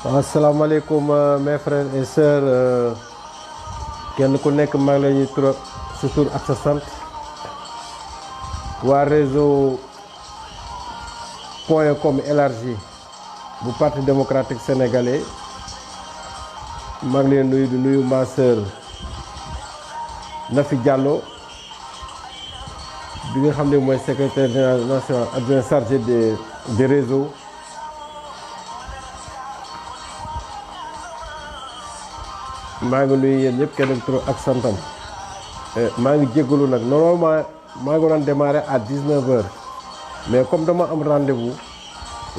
asalaamaaleykum mes frères et sœurs kenn ku nekk maa ngi leen di trop sa tur ak sa sant waa réseau point com élargi bu parti démocratique sénégalais maa ngi leen nuyu di nuyu ma sœur Nafi Diallo bi nga xam ne mooy secrétaire général national adjoint chargé des réseaux. maa ngi nuyu yéen ñëpp kenn trop ak santam maa ngi jégalu nag normalement maa ngi doon démarrer à 19h mais comme dama am rendez-vous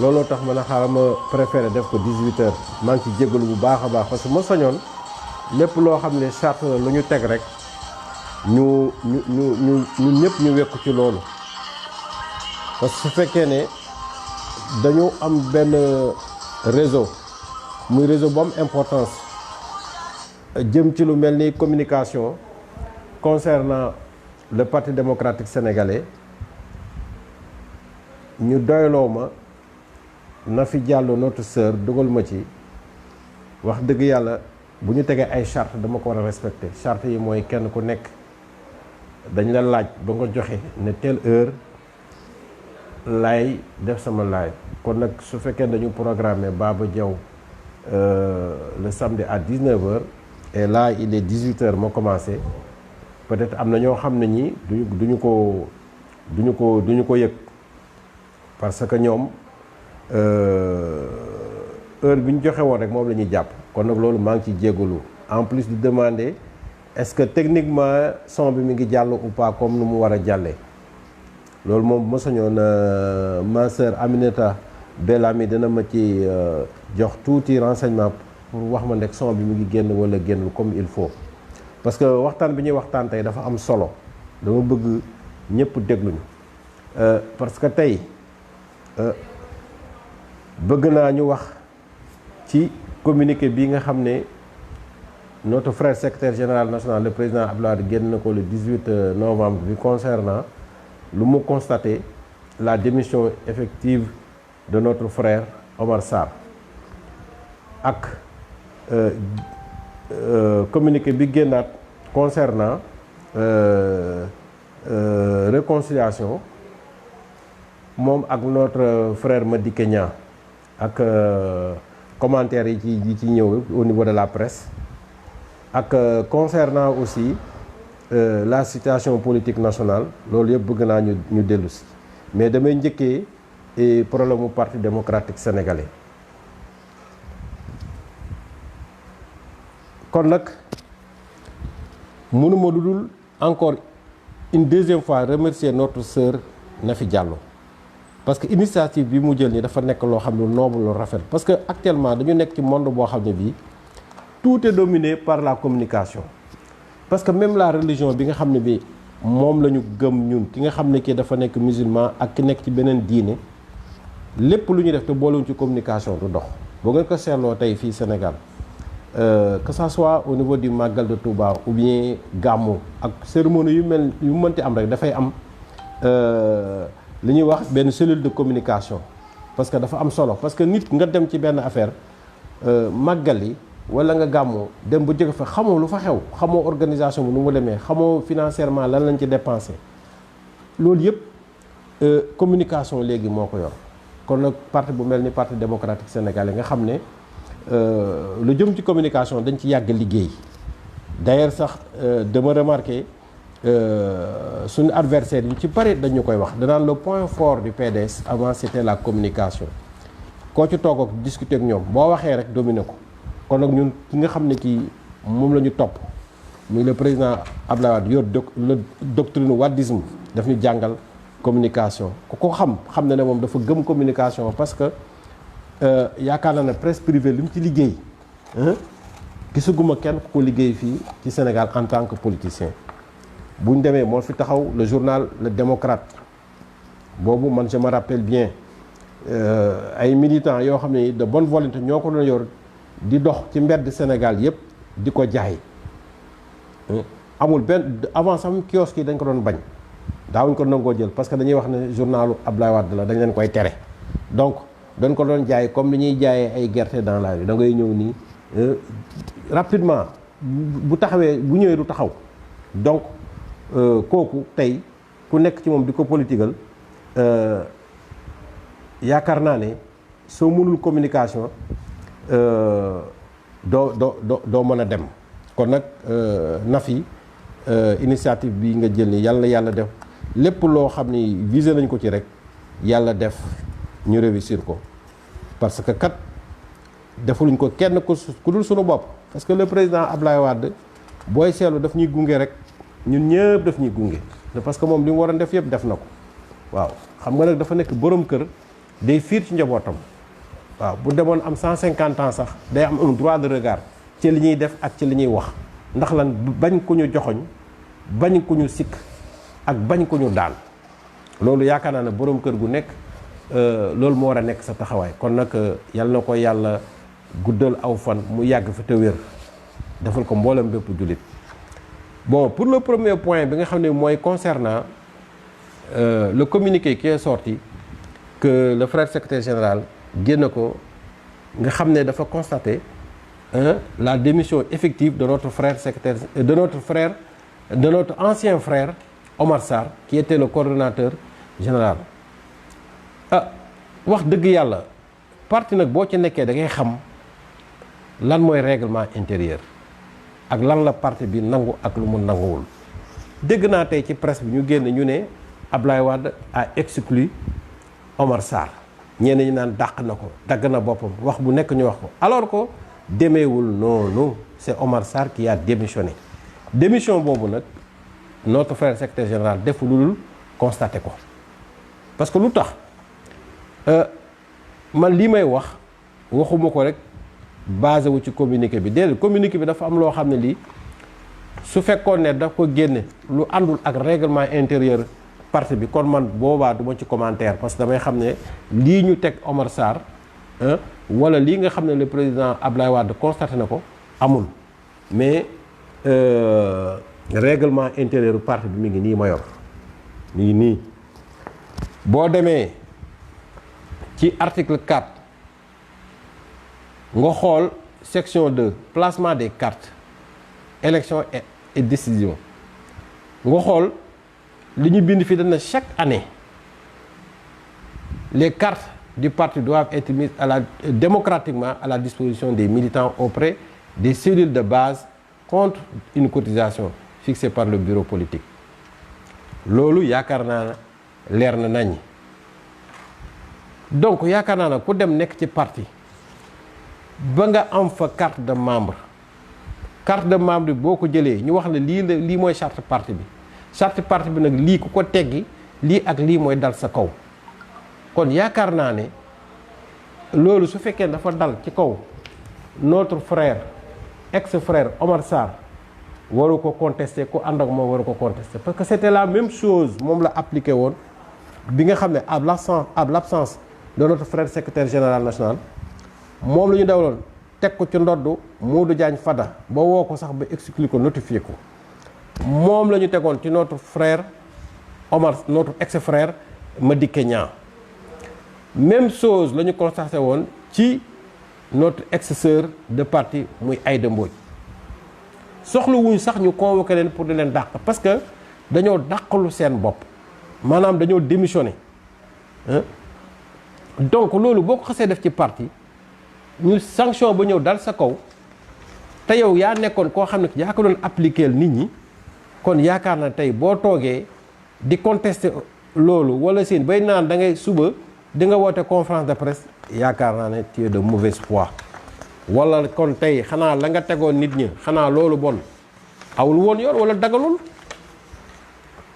looloo tax ma ne xaaral ma préféré def ko 18h maa ngi ci jégalu bu baax a baax parce que ma soñoon lépp loo xam ne charte la lu ñu teg rek ñu ñëpp ñu wekku ci loolu parce que su fekkee ne dañu am benn réseau muy réseau bu am importance. jëm ci lu mel ni communication concernant le parti démocratique sénégalais ñu doyloo ma Nafi Diallo notre sœur dugal ma ci wax dëgg yàlla bu ñu tegee ay charte dama ko war a respecter charte yi mooy kenn ku nekk dañ la laaj ba nga joxe ne telle heure laay def sama laay kon nag su fekkee dañu programmer Baba Diaw le samedi à 19h. et là il est 18h moo commencé peut-être am na ñoo xam ne ñi duñu ko yëg parce que ñoom heure bi ñu joxe woon rek moom la ñuy jàpp kon nag loolu maa ngi ci jégalu en plus de demander est-ce que techniquement son bi mi ngi jàll ou pas comme nu mu war a jàllee loolu moom ma sañoon ma sœur Aminata Bellamy dana ma ci jox tuuti renseignement pour wax ma nekk son bi mu ngi génn wala génnul comme il faut parce que waxtaan bi ñuy waxtaan tey dafa am solo dama bëgg ñëpp dégluñu parce que tey bëgg naa ñu wax ci communiqué bi nga xam ne notre frère secrétaire général national le président Abdoulaye Wade génn na ko le 18 novembre bi concernant lu mu constaté la démission effective de notre frère Omar Sarr ak communiqué bi génnaat concernant réconciliation moom ak notre frère Madické Niang ak commentaires yi ci ñëw au niveau de la presse ak concernant aussi la situation politique nationale loolu yëpp bëgg naa ñu dellu si mais damay njëkkee problème mu parti démocratique sénégalais. kon nag mënuma lu dul encore une deuxième fois remercier notre sœur Nafi Diallo parce que initiative bi mu jël nii dafa nekk loo xam ne noble lu rafet parce que actuellement dañu nekk ci monde boo xam ne bii tout est dominé par la communication parce que même la religion bi nga xam ne bi moom la ñu gëm ñun ki nga xam ne kii dafa nekk musulman ak ki nekk ci beneen diine lépp lu ñu def te boolewuñ ci communication du dox boo ngeen ko seetloo tey fii Sénégal que ça soit au niveau du Magal de Touba ou bien Gamou ak cérémonie yu mënti am rek dafay am li ñuy wax benn cellule de communication parce que dafa am solo parce que nit nga dem ci benn affaire màggal yi wala nga gàmmoo dem ba jóge fa xamoo lu fa xew xamoo organisation bi nu mu demee xamoo financièrement lan lañ ci dépensé loolu yëpp communication léegi moo ko yor kon nag parti bu mel ni parti démocratique sénégalais nga xam ne lu jëm ci communication dañ ci yàgg liggéey d'ailleurs sax dama remarqué suñu adversaire yi ci bari dañu koy wax danaan le point fort du PDS avant c'était la communication koo ci toog ak discuter ak ñoom boo waxee rek dominer ko kon nag ñun ki nga xam ne kii moom la ñu topp muy le président Abdoulaye Wade yor le doctrine wadisme daf ñu jàngal communication ku ko xam na ne moom dafa gëm communication parce que yaakaar naa ne presse privée li mu ci liggéey gisaguma kenn ku ko liggéey fii ci Sénégal en tant que politicien bu ñu demee moo fi taxaw le journal Le Démocrate boobu man je me rappelle bien ay militants yoo xam ne de bonne volonté ñoo ko doon yor di dox ci mbedd Sénégal yëpp di ko jaay amul benn avant sax kiosque yi dañ ko doon bañ daawuñ ko nangoo jël parce que dañuy wax ne journalu Abdoulaye Wade la dañ leen koy tere donc dañ ko doon jaay comme ni ñuy jaayee ay gerte dans la rue da ngay ñëw nii rapidement bu taxawee bu ñëwee du taxaw donc kooku tey ku nekk ci moom di ko politigal yaakaar naa ne soo mënul communication doo mën a dem kon nag Nafi initiative bi nga jël ni yàlla def lépp loo xam ni visé nañ ko ci rek yàlla def ñu réussir ko parce que kat defuluñ ko kenn ku dul suñu bopp parce que le président Ablaye Wade booy seetlu daf ñuy gunge rek ñun ñëpp daf ñuy gunge parce que moom li mu waroon def yëpp def na ko waaw xam nga nag dafa nekk borom kër day fiir ci njabootam waaw bu demoon am 150 ans sax day am un droit de regard ci li ñuy def ak ci li ñuy wax ndax lan bañ ku ñu joxoñ bañ ku ñu sikk ak bañ ku ñu daan loolu yaakaar naa ne borom kër gu nekk loolu moo war a nekk sa taxawaay kon nag yal na ko yàlla guddal aw fan mu yàgg fi te wér defal ko mboolem bépp jullit bon pour le premier point bi nga xam ne mooy concernant le communiqué qui est sorti que le frère secrétaire général génn ko nga xam ne dafa constater la démission effective de notre frère secrétaire de notre ancien frère Omar Sarr qui était le coordonnateur général wax dëgg yàlla parti nag boo ci nekkee da ngay xam lan mooy règlement intérieur ak lan la parti bi nangu ak lu mu nanguwul dégg naa tey ci presse bi ñu génn ñu ne Ablaye Wade a exclu Omar Sarr ñenn ñi naan dàq na ko dagg na boppam wax bu nekk ñu wax ko alors que demeewul noonu c'est Omar Sarr qui a démissionné démission boobu nag notre frère secrétaire général defu lu dul constaté ko parce que lu tax man lii may waxuma ko rek basé wu ci communiqué bi déedéet communiqué bi dafa am loo xam ne lii su fekkoon ne daf ko génne lu àndul ak règlement intérieur parti bi kon man boobaa du ma ci commentaire parce que damay xam ne lii ñu teg Omar Sarr wala lii nga xam ne le président Ablaye Wade constaté na ko amul mais règlement intérieur parti bi mi ngi nii ma yor mi ngi nii boo demee ci article 4 nga xool section 2 placement des cartes élection et décision nga xool li ñu bind fi dana chaque année les cartes du parti doivent être mises démocratiquement à la disposition des militants auprès des cellules de base contre une cotisation fixée par le bureau politique loolu yaakaar naa leer na nañ donc yaakaar naa ne ku dem nekk ci parti ba nga am fa carte de membre bi boo ko jëlee ñu wax la lii mooy charte parti bi nag lii ku ko teggi lii ak lii mooy dal sa kaw kon yaakaar naa ne loolu su fekkee dafa dal ci kaw notre frère ex-frère Omar Sarr waru ko contester ku ànd ak moom waru ko contester parce que c'était la même chose moom la appliqué woon bi nga xam ne à l'absence de notre frère secrétaire général national moom la ñu dawloon teg ko ci ndoddu Modou Diagne Fada ba woo ko sax ba expliqué ko notifié ko moom la ñu tegoon ci notre frère Omar notre ex-frère Madické Niang même chose la ñu constaté woon ci notre ex-sœur de parti muy Aïda Mbodj soxla wuñ sax ñu convoqué leen pour di leen dàq parce que dañoo dàqalu seen bopp maanaam dañoo démissionné donc loolu boo ko xasee def ci parti ñu sanction ba ñëw dal sa kaw te yow yaa nekkoon koo xam ne yaa ko doon appliquer nit ñi kon yaakaar na tey boo toogee di contester loolu wala seen bay naan da ngay suba di nga woote conférence de presse yaakaar naa ne tu es de mauvaise foi wala kon tey xanaa la nga tegoon nit ñi xanaa loolu bon awul woon yoon wala dagalul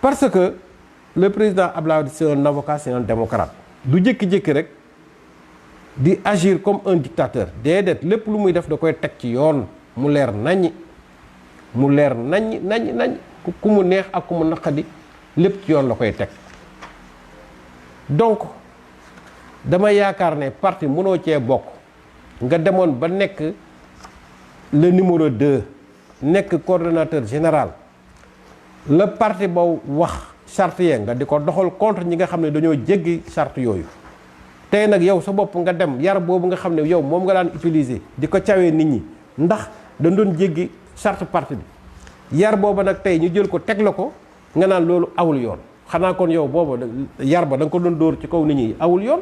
parce que le président Abdoulaye Wade c'est un avocat c'est un démocrate du jékki-jékki rek di agir comme un dictateur déedéet lépp lu muy def da koy teg ci yoon mu leer naññ ku mu neex ak ku mu naqadi lépp ci yoon la koy teg donc dama yaakaar ne parti mënoo cee bokk nga demoon ba nekk le numéro 2 nekk coordonnateur général le parti ba wax charte yee nga di ko doxal contre ñi nga xam ne dañoo jéggi charte yooyu tey nag yow sa bopp nga dem yar boobu nga xam ne yow moom nga daan utiliser di ko cawee nit ñi ndax dañ doon jéggi charte parti bi yar booba nag tey ñu jël ko teg la ko nga naan loolu awul yoon xanaa kon yow booba yar ba da nga ko doon dóor ci kaw nit ñi awul yoon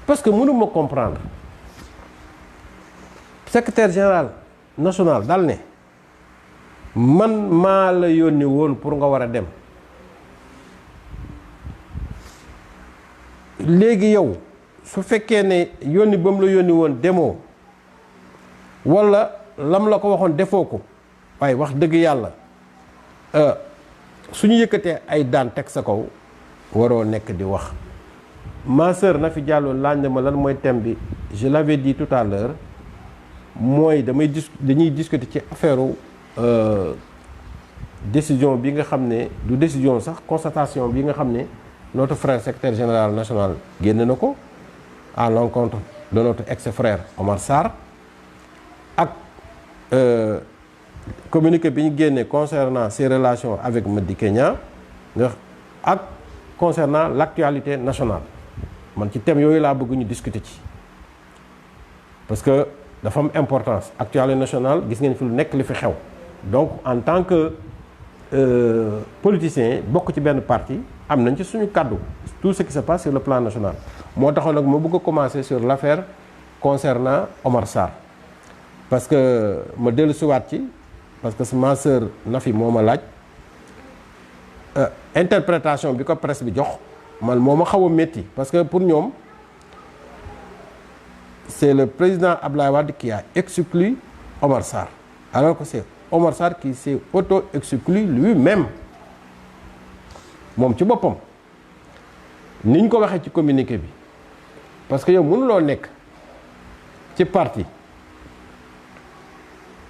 parce que mënuma comprendre secrétaire général national dal ne man maa la yónni woon pour nga war a dem léegi yow su fekkee ne yónni ba mu la yónni woon demoo walla lam la ko waxoon defoo ko waaye wax dëgg yàlla suñu yëkkatee ay daan teg sa kaw waroo nekk di wax. Ma sœur Nafi Diallo laaj na ma lan mooy thème bi je l'avais dit tout à l'heure mooy dañuy discuter ci affaire décision bi nga xam ne du décision sax constatation bi nga xam ne notre frère secrétaire général national génn na ko à l'encontre de notre ex-frère Omar Sarr ak communiqué bi ñu génne concernant ses relations avec Madické Niang nga ak concernant l'actualité nationale man ci thème yooyu laa bëgg ñu discuter ci parce que dafa am importance actualité nationale gis ngeen fi lu nekk li fi xew donc en tant que politicien bokk ci benn parti am nañ ci suñu kàddu tout ce qui se passe sur le plan national moo taxoon nag ma bëgg a commencer sur l'affaire concernant Omar Sarr parce que ma dellu siwaat ci parce que ma sœur Nafi moo ma laaj interprétation bi ko presse bi jox man moo ma xaw a métti parce que pour ñoom c'est le président Abdoulaye Wade qui a exclu Omar Sarr alors que c'est Omar Sarr qui s'est auto-exclu lui-même moom ci boppam ni ñu ko waxee ci communiqué bi parce que yow mënuloo nekk ci parti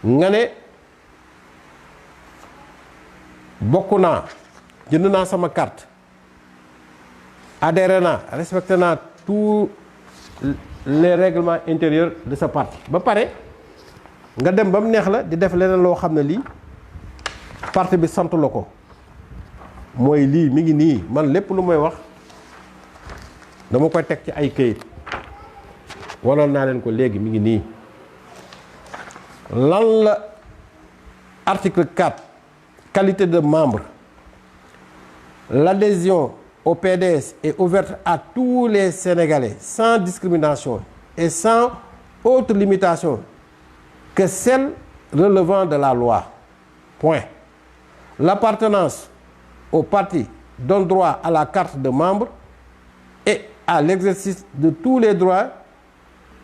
nga ne bokk naa jënd naa sama carte adhéré naa respecté naa tous les règlements intérieurs de sa parti ba pare nga dem ba mu neex la di def leneen loo xam ne lii parti bi sant la ko mooy lii mi ngi nii man lépp lu may wax dama koy teg ci ay këyit wanoon naa leen ko léegi mi ngi nii lan la article 4 qualité de membre l'adhésion au PDS est ouverte à tous les Sénégalais sans discrimination et sans autre limitation que celle relevant de la loi. Point. L'appartenance au parti donne droit à la carte de membre et à l'exercice de tous les droits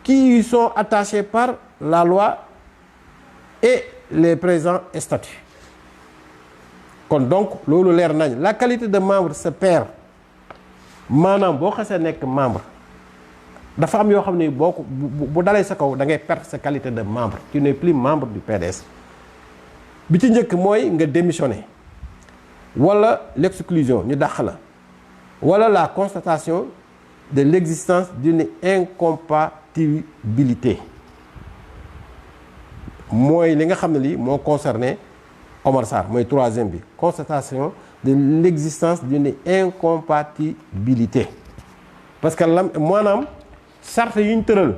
qui y sont attachés par la loi et les présents statuts. Kon donc loolu leer nañ la qualité de membre se perd maanaam boo xasee nekk membre dafa am yoo xam ne boo ko bu dalee sa kaw da ngay perdre sa qualité de membre tu n'es plus membre du PDS bi ci njëkk mooy nga démissionner wala l'exclusion ñu dàq la wala la constatation de l'existence d'une incompatibilité mooy li nga xam ne lii moo concerné Omar Sarr mooy troisième bi constatation de l'existence d'une incompatibilité parce que lam maanaam charte yi ñu tëral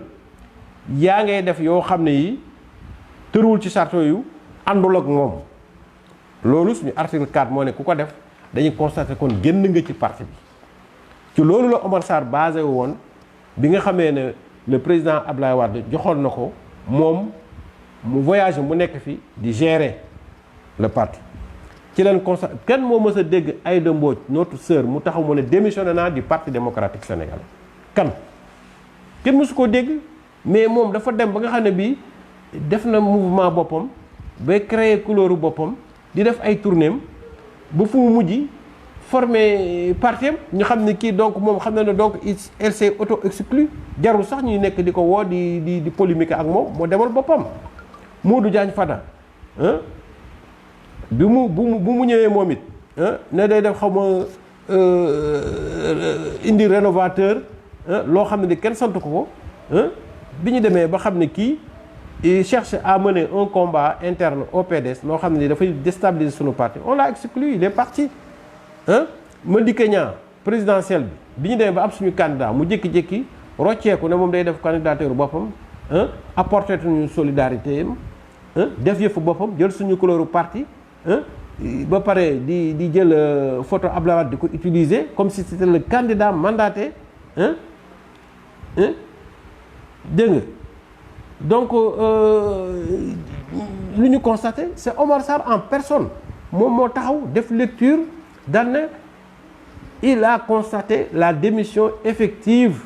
yaa ngay def yoo xam ne yi tërul ci charte yu àndul ak moom loolu suñu article 4 moo ne ku ko def dañuy constater kon génn nga ci parti bi ci loolu la Omar Sarr basé woon bi nga xamee ne le président Abdoulaye Wade joxoon na ko moom mu voyage mu nekk fi di gérer le parti ci leen constat kenn moo mës a dégg Aïda Mbodj notre sœur mu taxaw mu ne démissionné naa du parti démocratique sénégalais kan kenn mësu koo dégg mais moom dafa dem ba nga xam ne bii def na mouvement boppam ba créer couleur boppam di def ay tournéem ba fu mu mujj formé parti am ñu xam ne kii donc moom xam na ne donc elle s'est auto-exclue jarul sax ñuy nekk di ko woo di polémique ak moom moo demal boppam Modou Diagne Fada bi mu ñëwee moom it ne day def xaw ma indi rénovateur loo xam ne ni kenn sant ko bi ñu demee ba xam ne kii il cherche à mener un combat interne au PDS loo xam ne ni dafay déstabiliser sunu parti on l'a exclu il est parti Madické Niang présidentielle bi ñu demee ba am suñu candidat mu jékki-jékki rocceeku ne moom day def candidature boppam apporter suñu solidarité am def yëfu boppam jël suñu couleur parti ba pare di jël photo Abdoulaye Wade di ko utiliser comme si c'était le candidat mandaté dégg nga donc lu ñu constaté c'est Omar Sarr en personne moom moo taxaw def lecture daan ne il a constaté la démission effective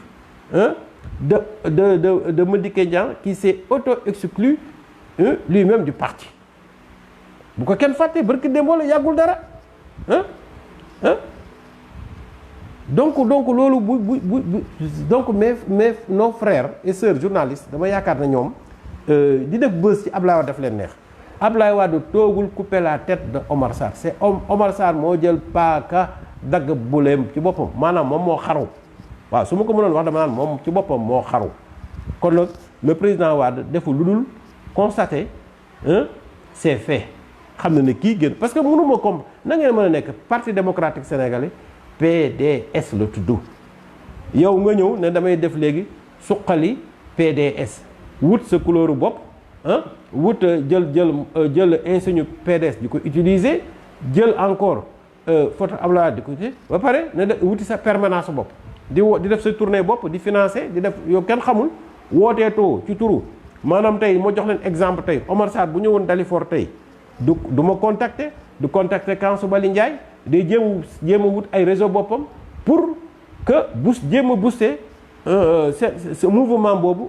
de Madické Niang qui s'est auto-exclu lui-même du parti bu ko kenn fàtte barki démboo la yàggul dara donc loolu donc nos frères et sœurs journalistes dama yaakaar na ñoom di def buzz ci Ablaye Wade daf leen neex Ablaye Wade toogul couper la tête de Omar Sarr c'est Omar Sarr moo jël paaka dagg buleem ci boppam maanaam moom moo xaru waaw su ma ko mënoon wax dama naan moom ci boppam moo xaru kon nag le président Wade defu lu dul constater c'est fait xam na ne kii gën parce que mënuma comme na ngeen mën a nekk parti démocratique sénégalais PDS la tudd yow nga ñëw ne damay def léegi suqali PDS wut sa couleur bopp wut jël insigne PDS di ko utiliser jël encore photo Abdoulaye di ko ba pare ne wuti sa permanence bopp di def sa tournée bopp di financer di def yow kenn xamul wooteetoo ci turu maanaam tey moo jox leen exemple tey Omar Sarr bu ñëwoon Dalifort tey du ma contacter du contacter Kansou Bali Ndiaye day jéem a wut ay réseau boppam pour que jéem a booster ce mouvement boobu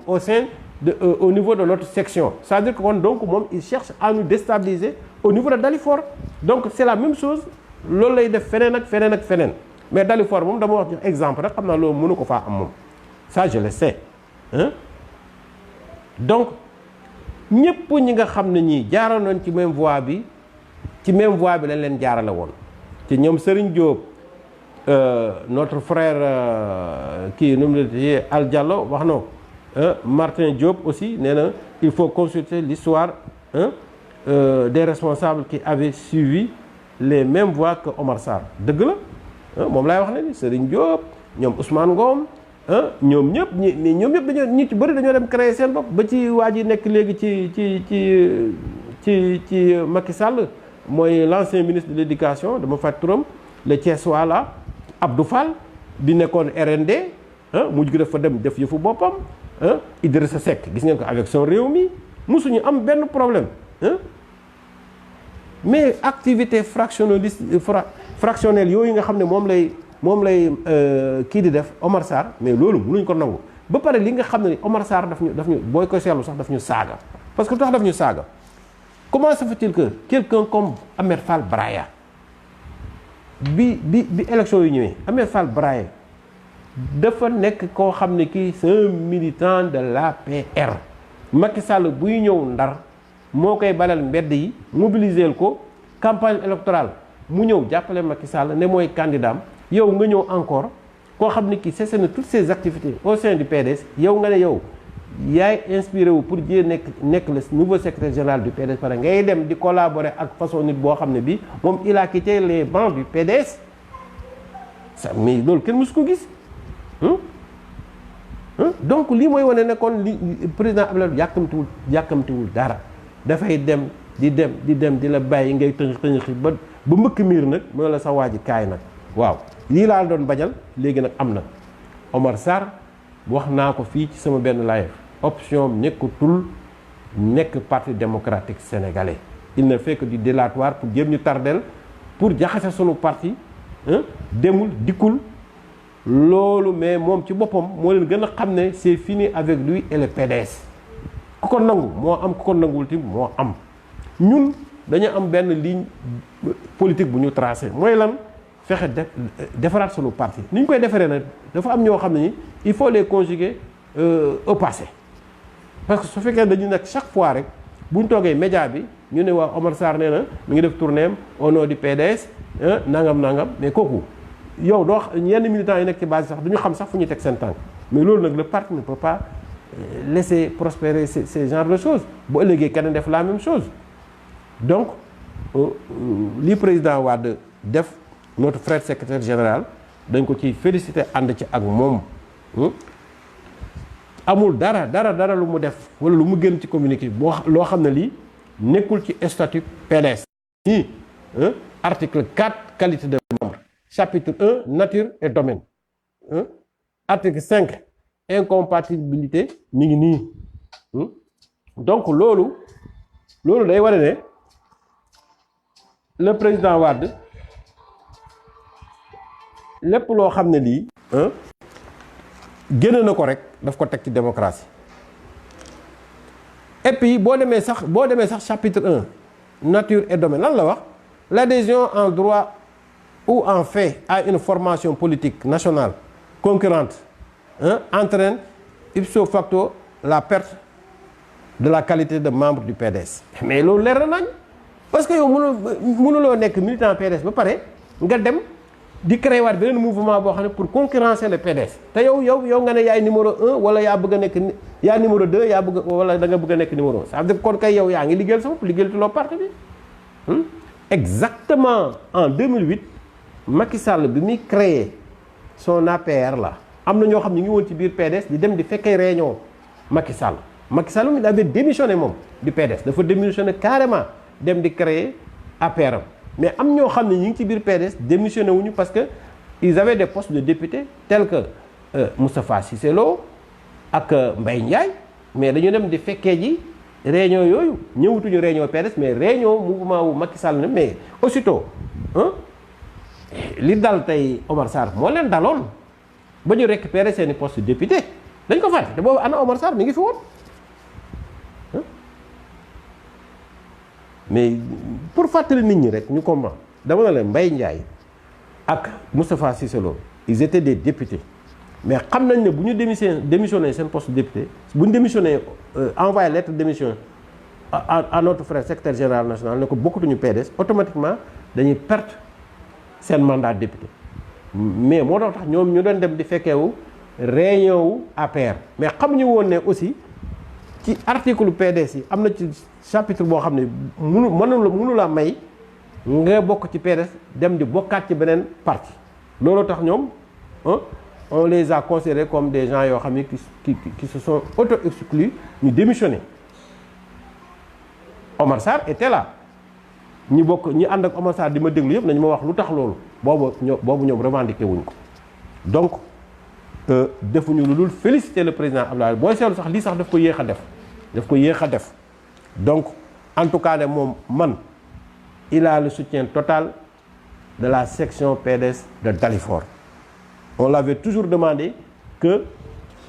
au niveau de notre section c'est-à-dire que kon donc moom il cherche à nous déstabiliser au niveau de Dalifort donc c'est la même chose loolu lay def feneen ak feneen ak feneen mais Dalifort moom dama wax exemple rek xam naa loolu mënu ko faa am moom ça je le sais donc ñëpp ñi nga xam ne ñii jaaroon nañ ci même voie bi lañ leen jaarale woon te ñoom Serigne Diop notre frère kii nu mu la Al Diallo wax na Martin Diop aussi nee na il faut consulter l'histoire des responsables qui avaient suivi les mêmes voies que Omar Sarr dëgg la moom laay wax ne ni Serigne Diop ñoom Ousmane Ngom ñoom ñëpp dañoo ñi ci bëri dañoo dem créer seen bopp ba ci waa ji nekk léegi ci Macky Sall mooy l'ancien ministre de l'éducation dama fàtte turam le Thiessois là Abdou Fall bi nekkoon RND mujj gi dafa dem def yëfu boppam Idrissa Seck gis ngeen ko avec son réew mi musuñu am benn problème mais activité fractionnelle yooyu nga xam ne moom lay kii di def Omar Sarr mais loolu mënuñ ko nangu ba pare li nga xam ne Omar Sarr daf ñu booy ko seetlu sax daf ñu saaga parce que lu tax daf ñu saaga comment se fait-il que quelqu'un comme Ahmed Fall Braya bi élection yu ñëwee Ahmed Fall Braya dafa nekk koo xam ne kii c'est un militant de l'APR Macky Sall buy ñëw Ndar moo koy balal mbedd yi mobiliser ko campagne électorale mu ñëw jàppale Macky Sall ne mooy candidat am yow nga ñëw encore koo xam ne kii cessé na toutes ses activités au sein du PDS yow nga ne yow yaay inspiré wu pour jiyee nekk le nouveau secrétaire général du PDS pare ngay dem di collaborer ak façon nit boo xam ne bii moom il a quitté les bancs du PDS ça mais loolu kenn mësu ko gis donc lii mooy wane ne kon li président Abdoulaye yàkkamtiwul dara dafay dem di la bàyyi ngay tënk ba mbëkk miir nag moo la sa waa ji kaay nag waaw lii laa doon bañal léegi nag am na Omar Sarr wax naa ko fii ci sama benn live option nekkatul nekk parti démocratique sénégalais il ne fait que du délatoire pour jéem ñu tardel pour jaxase sunu parti demul dikkul loolu mais moom ci boppam moo leen gën a xam ne c'est fini avec lui et le PDS ku ko nangu moo am ku ko nanguwul tim moo am ñun dañu am benn ligne politique bu ñu tracé mooy lan fexe defaraat sunu parti ni ñu koy defaree nag dafa am ñoo xam ne ni il faut les conjuguer au passé parce que su fekkee dañu nekk chaque fois rek bu ñu toogee média bi ñu ne waa Omar Sarr nee na mi ngi def tournée am au nom du PDS nangam mais kooku yow doo yenn militants yi nekk ci base sax du ñu xam sax fu ñuy teg seen tànk mais loolu nag le parti ne peut pas laisser prospérer ces genres de choses bu ëllëgee kenn def la même chose donc li président Wade def notre frère secrétaire général dañ ko ci féliciter ànd ci ak moom amul dara lu mu def wala lu mu gën ci communiqué boo loo xam ne lii nekkul ci statut PDS. nii article 4 qualité de membre chapitre 1 nature et domaine article 5 incompatibilité mi ngi nii donc loolu day wane ne le président Wade lépp loo xam ne lii génn na ko rek daf ko teg ci démocratie et puis boo demee sax chapitre 1 nature et domaine lan la wax l'adhésion en droit ou en fait à une formation politique nationale concurrente entraîne ipso facto la perte de la qualité de membre du PDS. mais loolu leer na nañ parce que yow mënuloo nekk militant PDS ba pare nga dem di créer waat beneen mouvement boo xam ne pour concurrencer le PDS te yow nga ne yaay numéro 1 wala yaa bëgg a nekk yaa numéro 2 yaa bëgg wala da nga bëgg a nekk numéro 1 ça veut dire kon kay yow yaa ngi liggéeyal sa bopp liggéeyaluloo parti bi. exactement en 2008 Macky Sall bi muy créé son APR la am na ñoo xam ne ñu ngi woon ci biir PDS di dem di fekkee réunion Macky Sall il avait démissionné moom du PDS dafa démissionné carrément dem di créer APR am mais am ñoo xam ne ñu ngi ci biir PDS démissionné wuñu parce que ils avaient des postes de députés tels que Moustapha Cissé Lo ak Mbaye Ndiaye mais dañu dem di fekkee ji réunion yooyu ñëwutuñu réunion PDS mais réunion mouvement wu Macky Sall ne mais aussitôt li dal tey Omar Sarr moo leen daloon ba ñu récupérer seeni poste de député dañ ko fàtte te boobu ana Omar Sarr mi ngi fi woon mais pour fàttali nit ñi rek ñu comprendre dama ne leen Mbaye Ndiaye ak Moustapha Cissé Lo ils étaient des députés mais xam nañ ne bu ñu démissionné seen poste de député bu ñu démissionné envoyé lettre de démission à notre frère secrétaire général national ne ko bokkatuñu PDS automatiquement dañuy perte seen mandat de député mais moo tax ñoom ñu doon dem di fekkeewu réunion wu APR mais xamuñu woon ne aussi ci article PDS yi am na ci chapitre boo xam ne mënu la may nga bokk ci PDS dem di bokkaat ci beneen parti loolu tax ñoom on les a considérés comme des gens yoo xam ne qui se sont auto-exclus ñu démissionné Omar Sarr était là ñi ànd ak Omar Sarr di ma déglu yëpp nañu ma wax lu tax loolu boobu ñoom revendiqué wuñ ko donc defuñu lu dul féliciter le président Abdoulaye booy seetlu sax lii sax daf ko yéex a def donc en tout cas ne moom il a le soutien total de la section PDS de Dalifort on l'avait toujours demandé que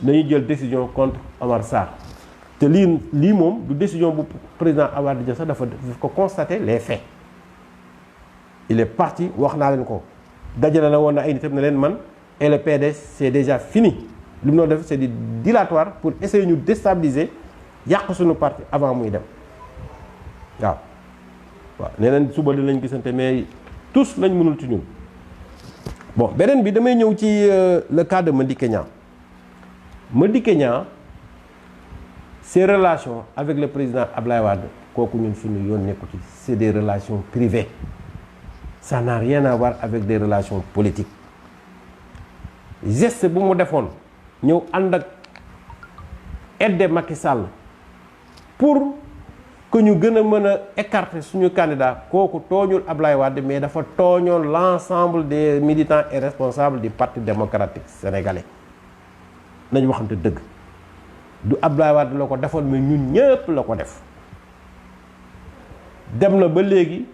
nañu jël décision contre Omar Sarr te lii moom du décision bu président Abdoulaye di jël sax dafa ko constater les faits il est parti wax naa leen ko dajale na woon na ay nitam ne leen man et le PDS c'est déjà fini li mu doon def c'est du dilatoire pour essayer ñu déstabiliser yàq suñu parti avant muy dem waaw nee nañ suba di lañ gisante mais tous lañ mënul ci ñun bon beneen bi damay ñëw ci le cas de Madické Niang ses relations avec le président Abdoulaye Wade kooku ñun suñu yoon nekku ci c'est des relations privées ça n'a rien à voir avec des relations politiques geste bu mu defoon ñëw ànd ak aider Macky Sall pour que ñu gën a mën a écarter suñu candidat kooku tooñul Abdoulaye Wade mais dafa tooñoon l'ensemble des militants et responsables du Parti démocratique sénégalais nañ waxante dëgg du Abdoulaye Wade la ko defoon mais ñun ñëpp la ko def dem na ba léegi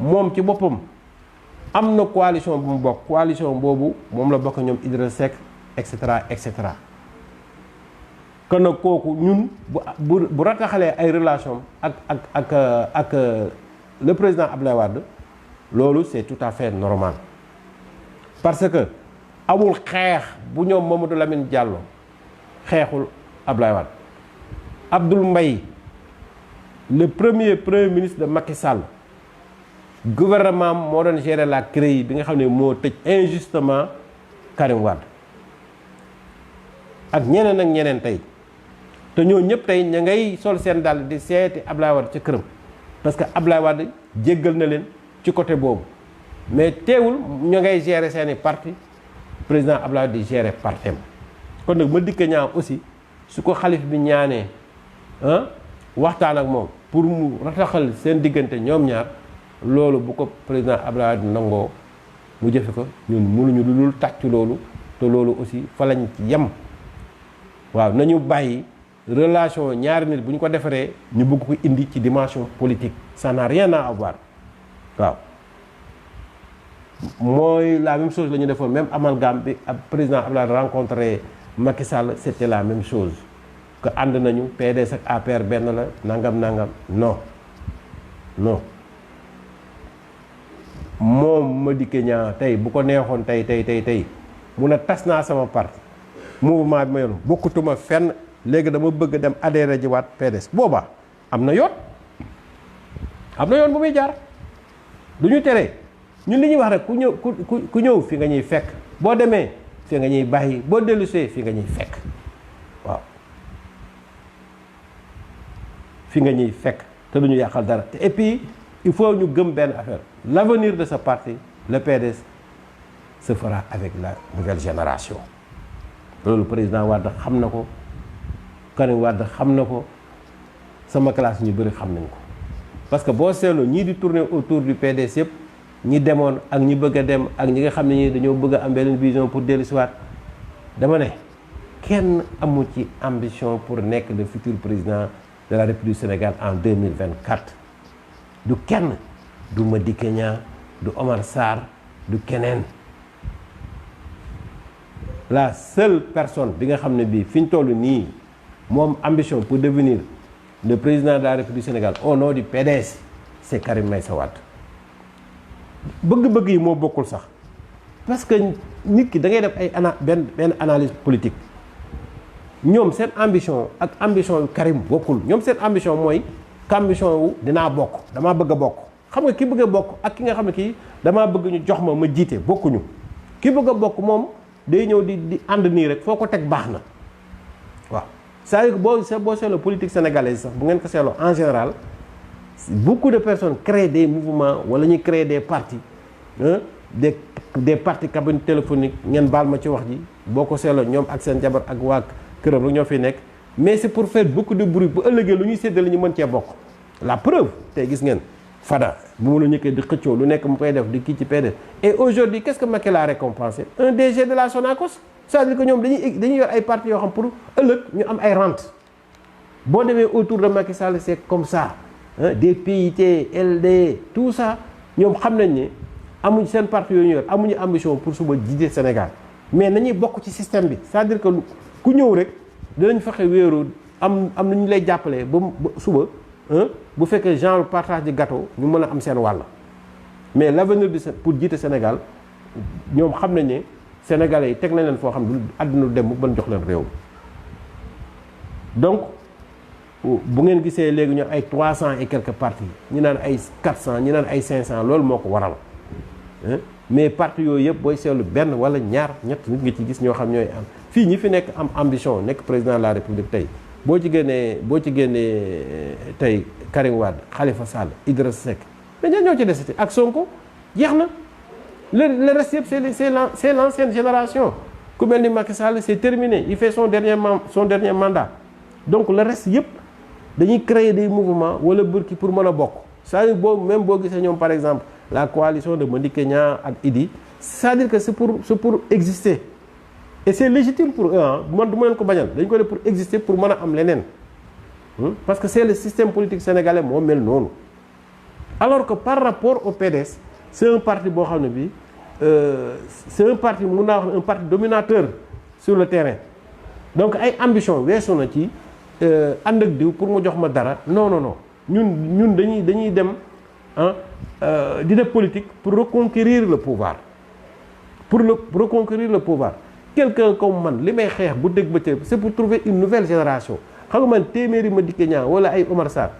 moom ci boppam am na coalition bu mu bokk coalition boobu moom la bokk ñoom Idrissa Seck et cetera kon nag kooku ñun bu rataxalee ay relation ak le président Abdoulaye Wade loolu c'est tout à fait normal parce que amul xeex bu ñoom Mamadou Lamine Diallo xeexul Abdoulaye Wade Abdoul Mbaye le premier ministre de Macky Sall gouvernement moo doon gérer la CREI bi nga xam ne moo tëj injustement Karim Wade ak ñeneen tey te ñoo ñëpp tey ña ngay sol seen dàll di seeti Abdoulaye Wade ca këram parce que Abdoulaye Wade jéggal na leen ci côté boobu mais teewul ñu ngay gérer seeni parti président Abdoulaye Wade di gérer partem kon nag Madické Niang aussi su ko xalif bi ñaanee waxtaan ak moom pour mu rataxal seen diggante ñoom ñaar loolu bu ko président Abdoulaye Wade nangoo mu jëfe ko ñun mënuñu lu dul tàcc loolu te loolu aussi fa lañ ci yem waaw nañu bàyyi relation ñaari nit bu ñu ko defaree ñu bëgg ko indi ci dimension politique ça n'a rien à voir waaw mooy la même chose la ñu defoon même amalgame bi ab président Abdoulaye rencontré Macky Sall c'était la même chose que ànd nañu PDS ak APR benn la nangam non moom Madické Niang tey bu ko neexoon tey mun a tas naa sama parti mouvement bi ma yoon bokkutuma fenn léegi dama bëgg dem adhéré ji waat PDS boobaa am na yoon bu muy jaar du ñu tere ñun li ñuy wax rek ku ñëw fi nga ñuy fekk boo demee fi nga ñuy bàyyi boo dellusee fi nga ñuy fekk waaw fi nga ñuy fekk te du ñu yàqal dara te et puis il faut ñu gëm benn affaire l'avenir de ce parti le PDS se fera avec la nouvelle génération loolu président Wade xam na ko Karim Wade xam na ko sama classe ñu bëri xam nañ ko parce que boo seetloo ñii di tourner autour du PDS yëpp ñi demoon ak ñi bëgg a dem ak ñi nga xam ne ñi dañoo bëgg a am benn vision pour dellusiwaat dama ne kenn amu ci ambition pour nekk le futur président de la République du Sénégal en 2024 du kenn du Madické Niang du Omar Sarr du keneen la seule personne bi nga xam ne bii fi ñu toll nii moom ambition pour devenir le président de la République du Sénégal au nom du PDS c'est Karim Meïssa Wade bëgg-bëgg yi moo bokkul sax parce que nit ki da ngay def ay benn analyse politique ñoom seen ambition ak ambition yu Karim bokkul ñoom seen ambition mooy ambition wu dinaa bokk damaa bëgg a bokk xam nga ki bëgg a bokk ak ki nga xam ne kii damaa bëgg ñu jox ma jiite bokkuñu ki bëgg a bokk moom day ñëw di ànd nii rek foo ko teg baax na waaw c'est-à-dire que boo seetloo politique sénégalaise sax bu ngeen ko seetloo en général beaucoup de personnes créent des mouvements wala ñuy créer des partis des partis cabines téléphoniques ngeen baal ma ci wax ji boo ko seetloo ñoom ak seen jabar ak waa këram rek ñoo fi nekk mais c'est pour faire beaucoup de bruit bu ëllëgee lu ñuy séddale ñu mën cee bokk la preuve tey gis ngeen Fada bu mu la ñëkkee di xëccoo lu nekk mu koy def di kii ci PDS et aujourd'hui qu'est-ce que Macky l'a récompensé un DG de la Sonacos c'est-à-dire que ñoom dañuy yor ay partis yoo xam pour ëllëg ñu am ay rentes boo demee autour de Macky Sall c'est comme ça des PIT LD tout ça ñoom xam nañ ne amuñ seen parti yooyu ñu yor amuñu ambition pour suba jiite Sénégal mais nañuy bokk ci système bi c'est-à-dire que ku ñëw rek dinañ fexe wéeru am na ñu lay jàppalee ba suba bu fekkee genre partage de gâteau ñu mën a am seen wàll mais l'avenir du pour jiite Sénégal ñoom xam nañ ne Sénégalais yi teg nañ leen foo xam ne àdduna dem bu mën jox leen réew donc bu ngeen gisee léegi ñu ay 300 et quelques partis ñu naan ay 400 ñu naan ay 500 loolu moo ko waral mais partis yooyu yëpp booy seetlu benn wala ñaar ñett nit nga ci gis ñoo xam ñooy am fii ñi fi nekk am ambition nekk président de la République tey boo ci génnee tey Karim Wade Khalifa Sall Idrissa Seck mais ñoo ci desati ak Sonko jeex na le reste yëpp c'est l'ancienne génération ku mel ni Macky Sall c'est terminé il fait son dernier mandat donc le reste yëpp dañuy créer des mouvements wala burki pour mën a bokk c'est-à-dire boo gisee ñoom par exemple la coalition de Madické Niang ak Idi c'est-à-dire que c'est pour exister et c'est légitime pour eux man du ma leen ko bañal dañ ko def pour exister pour mën a am leneen parce que c'est le système politique sénégalais moo mel noonu alors que par rapport au PDS c'est un parti boo xam ne bi c'est un parti mun naa wax un parti dominateur sur le terrain donc ay ambition weesu na ci ànd ak diw pour mu jox ma dara non ñun dañuy dem di def politique pour reconquérir le pouvoir quelqu'un comme man li may xeex bu dégg ba cëb c'est pour trouver une nouvelle génération xam nga man téeméeri Madické Niang wala ay Omar Sarr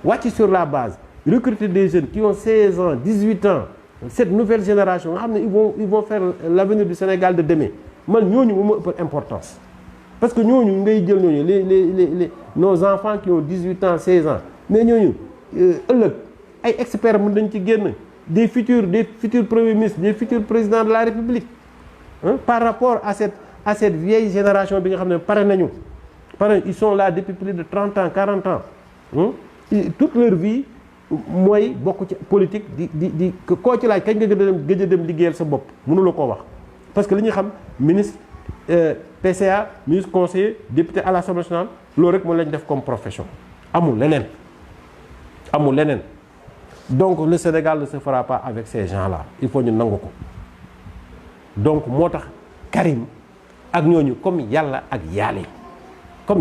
wàcc sur la base recruter des jeunes qui ont 16 ans 18 ans cette nouvelle génération nga xam ne ils vont faire l'avenir du Sénégal de demain man ñooñu moo ma ëppal importance parce que ñooñu ngay jël ñooñu les nos enfants qui ont 18 ans 16 ans mais ñooñu ëllëg ay experts mën nañ ci génn des futurs premiers ministres des futurs présidents de la République par rapport à à cette vieille génération bi nga xam ne pare nañu ils sont là depuis plus de 30 ans 40 ans toute leur vie mooy bokk ci politique di koo ci laaj kañ nga gëj a dem liggéeyal sa bopp mënula koo wax parce que li ñu xam ministre PCA ministre conseiller député à l'Assemblée nationale loolu rek moo lañ def comme profession amul leneen donc le Sénégal ne se fera pas avec ces gens-là il faut ñu nangu ko donc moo tax Karim ak ñooñu comme yàlla ak yaali kon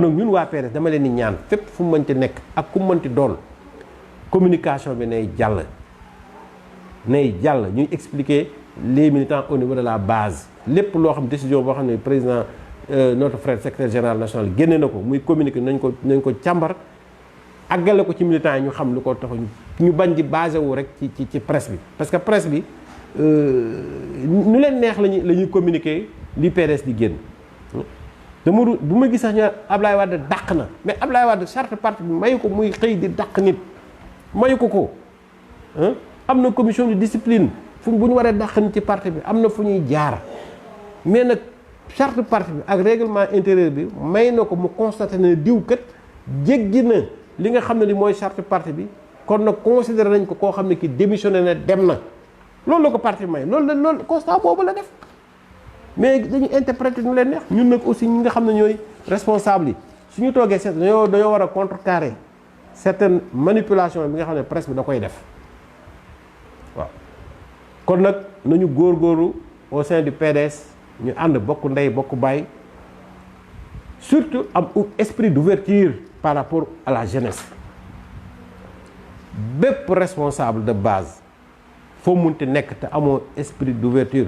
nag ñun waa PDS dama leen di ñaan fépp fu mu mënti nekk ak ku mu mënti doon communication bi nay jàll ñuy expliquer les militants au niveau de la base lépp loo xam décision boo xam ne président notre frère secrétaire général national génne na ko muy communiquer nañ ko càmbar àggale ko ci militants yi ñu xam lu ko tax ñu bañ di basé wu rek ci presse bi parce que presse bi nu leen neex la ñuy communiquer li PDS di génn bu ma gis sax ñu Ablaye Wade dàq na mais Ablaye Wade charte parti bi mayu ko muy xëy di dàq nit mayu ko am na commission de discipline bu ñu waree dàq nit ci parti bi am na fu ñuy jaar mais nag charte parti bi ak règlement intérieur bi may na ko mu constaté ne diw kat jéggi na li nga xam ne li mooy charte parti bi kon nag considéré nañ ko koo xam ne ki démissionné na dem na loolu la ko parti may loolu constat boobu la def mais dañu interpréter ñu leen neex ñun nag aussi ñi nga xam ne ñooy responsable yi suñu toogee seet dañoo war a contrecarrer certaines manipulations bi nga xam ne presse bi da koy def waaw kon nag nañu góorgóorlu au sein du PDS ñu ànd bokk ndey bokk baay surtout am esprit d'ouverture par rapport à la jeunesse bépp responsable de base foo munti nekk te amoo esprit d'ouverture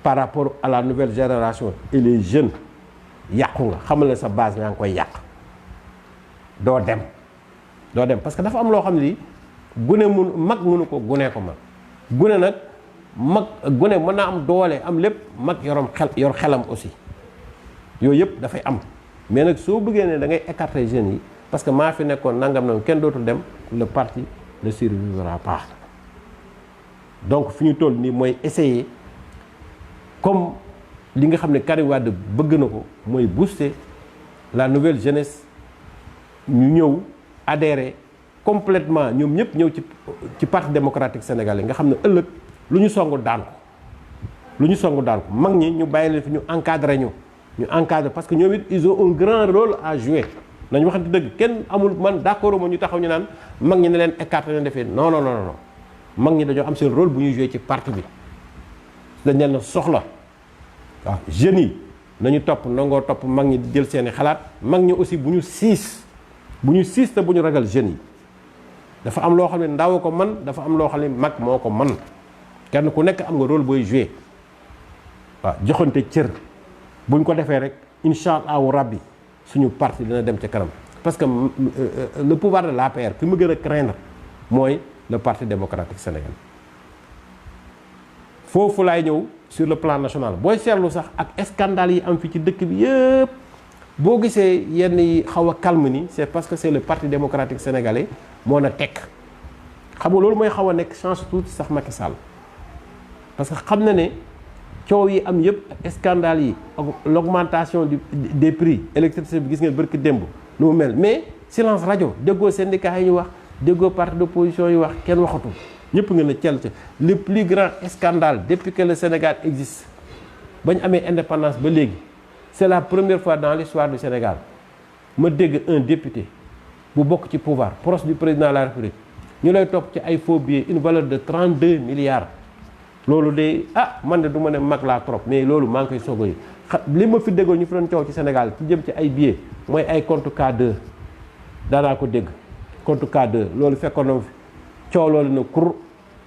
par rapport à la nouvelle génération et les jeunes yàqu nga xamal ne sa base yaa ngi koy yàq doo dem parce que dafa am loo xam ne lii mag mënu ko gune ko mag gune mën naa am doole am lépp mag yor xelam aussi yooyu yëpp dafay am mais nag soo bëggee ne da ngay écarter jeunes yi parce que maa fi nekkoon nangam kenn dootul dem le parti ne survivra pas donc fi ñu toll nii mooy essayer comme li nga xam ne Karim Wade bëgg na ko mooy booster la nouvelle jeunesse ñu ñëw adhérer complètement ñoom ñëpp ñëw ci parti démocratique sénégalais nga xam ne ëllëg lu ñu songu daan ko mag ñi ñu bàyyi leen fi ñu encadrer parce que ñoom it ils ont un grand rôle à jouer nañu waxante dëgg kenn amul man d'accord ma ñu taxaw ñu naan mag ñi ne leen écarter leen defee non mag ñi dañoo am seen rôle bu ñuy jouer ci parti bi dañ leen soxla waaw jeunes yi nañu nangoo topp mag ñi di jël seeni xalaat mag ñi aussi bu ñu siis te bu ñu ragal jeunes yi dafa am loo xam ne ndaw ko man dafa am loo xam ne mag moo ko man kenn ku nekk am nga rôle booy jouer waaw joxante cër buñ ko defee rek incha allahu rabbi suñu parti dina dem ca kanam parce que le pouvoir de l'APR fi mu gën a craindre mooy le parti démocratique sénégalais foofu laay ñëw sur le plan national booy seetlu sax ak scandale yi am fi ci dëkk bi yëpp boo gisee yenn yi xaw a calme ni c'est parce que c'est le parti démocratique sénégalais moo na tekk xam nga loolu mooy xaw a nekk chance tuuti sax Macky Sall parce que xam na ne coow yi am yëpp scandale yi ak l'augmentation des prix électricité bi gis ngeen bërki démb nu mu mel mais silence rajo déggoo syndicat yi ñu wax déggoo parti d'opposition yi wax kenn waxatul ñëpp nga ne cel ca le plus grand scandale depuis que le Sénégal existe ba ñu amee indépendance ba léegi c'est la première fois dans l'histoire du Sénégal ma dégg un député bu bokk ci pouvoir proche du président de la République ñu lay topp ci ay faux billets une valeur de 32 milliards loolu de man de du ma ne mag laa trop mais loolu maa ngi koy soog a li ma fi déggoon ñu fi doon coow ci Sénégal ci jëm ci ay billets mooy ay compte K2 daanaa ko dégg compte K2 loolu fekkoon na fi coow loolu na kur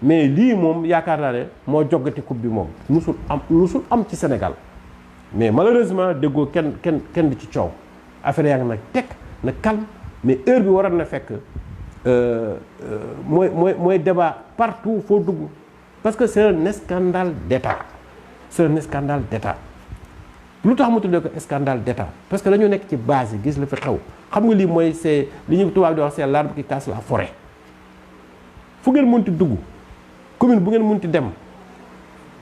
mais lii moom yaakaar naa ne moo joggati coupe bi moom musul am ci Sénégal mais malheureusement déggoo kenn di ci coow affaire yaa ngi nag teg na calme mais heure bi waroon na fekk mooy débat partout foo dugg parce que c'est un scandale d'État lu tax mu tuddee ko scandale d'État parce que dañoo nekk ci base yi gis la fi xew xam nga lii mooy c'est li ñu tubaab di wax c'est l'arbre qui casse la forêt fu ngeen mënti dugg commune bu ngeen munti dem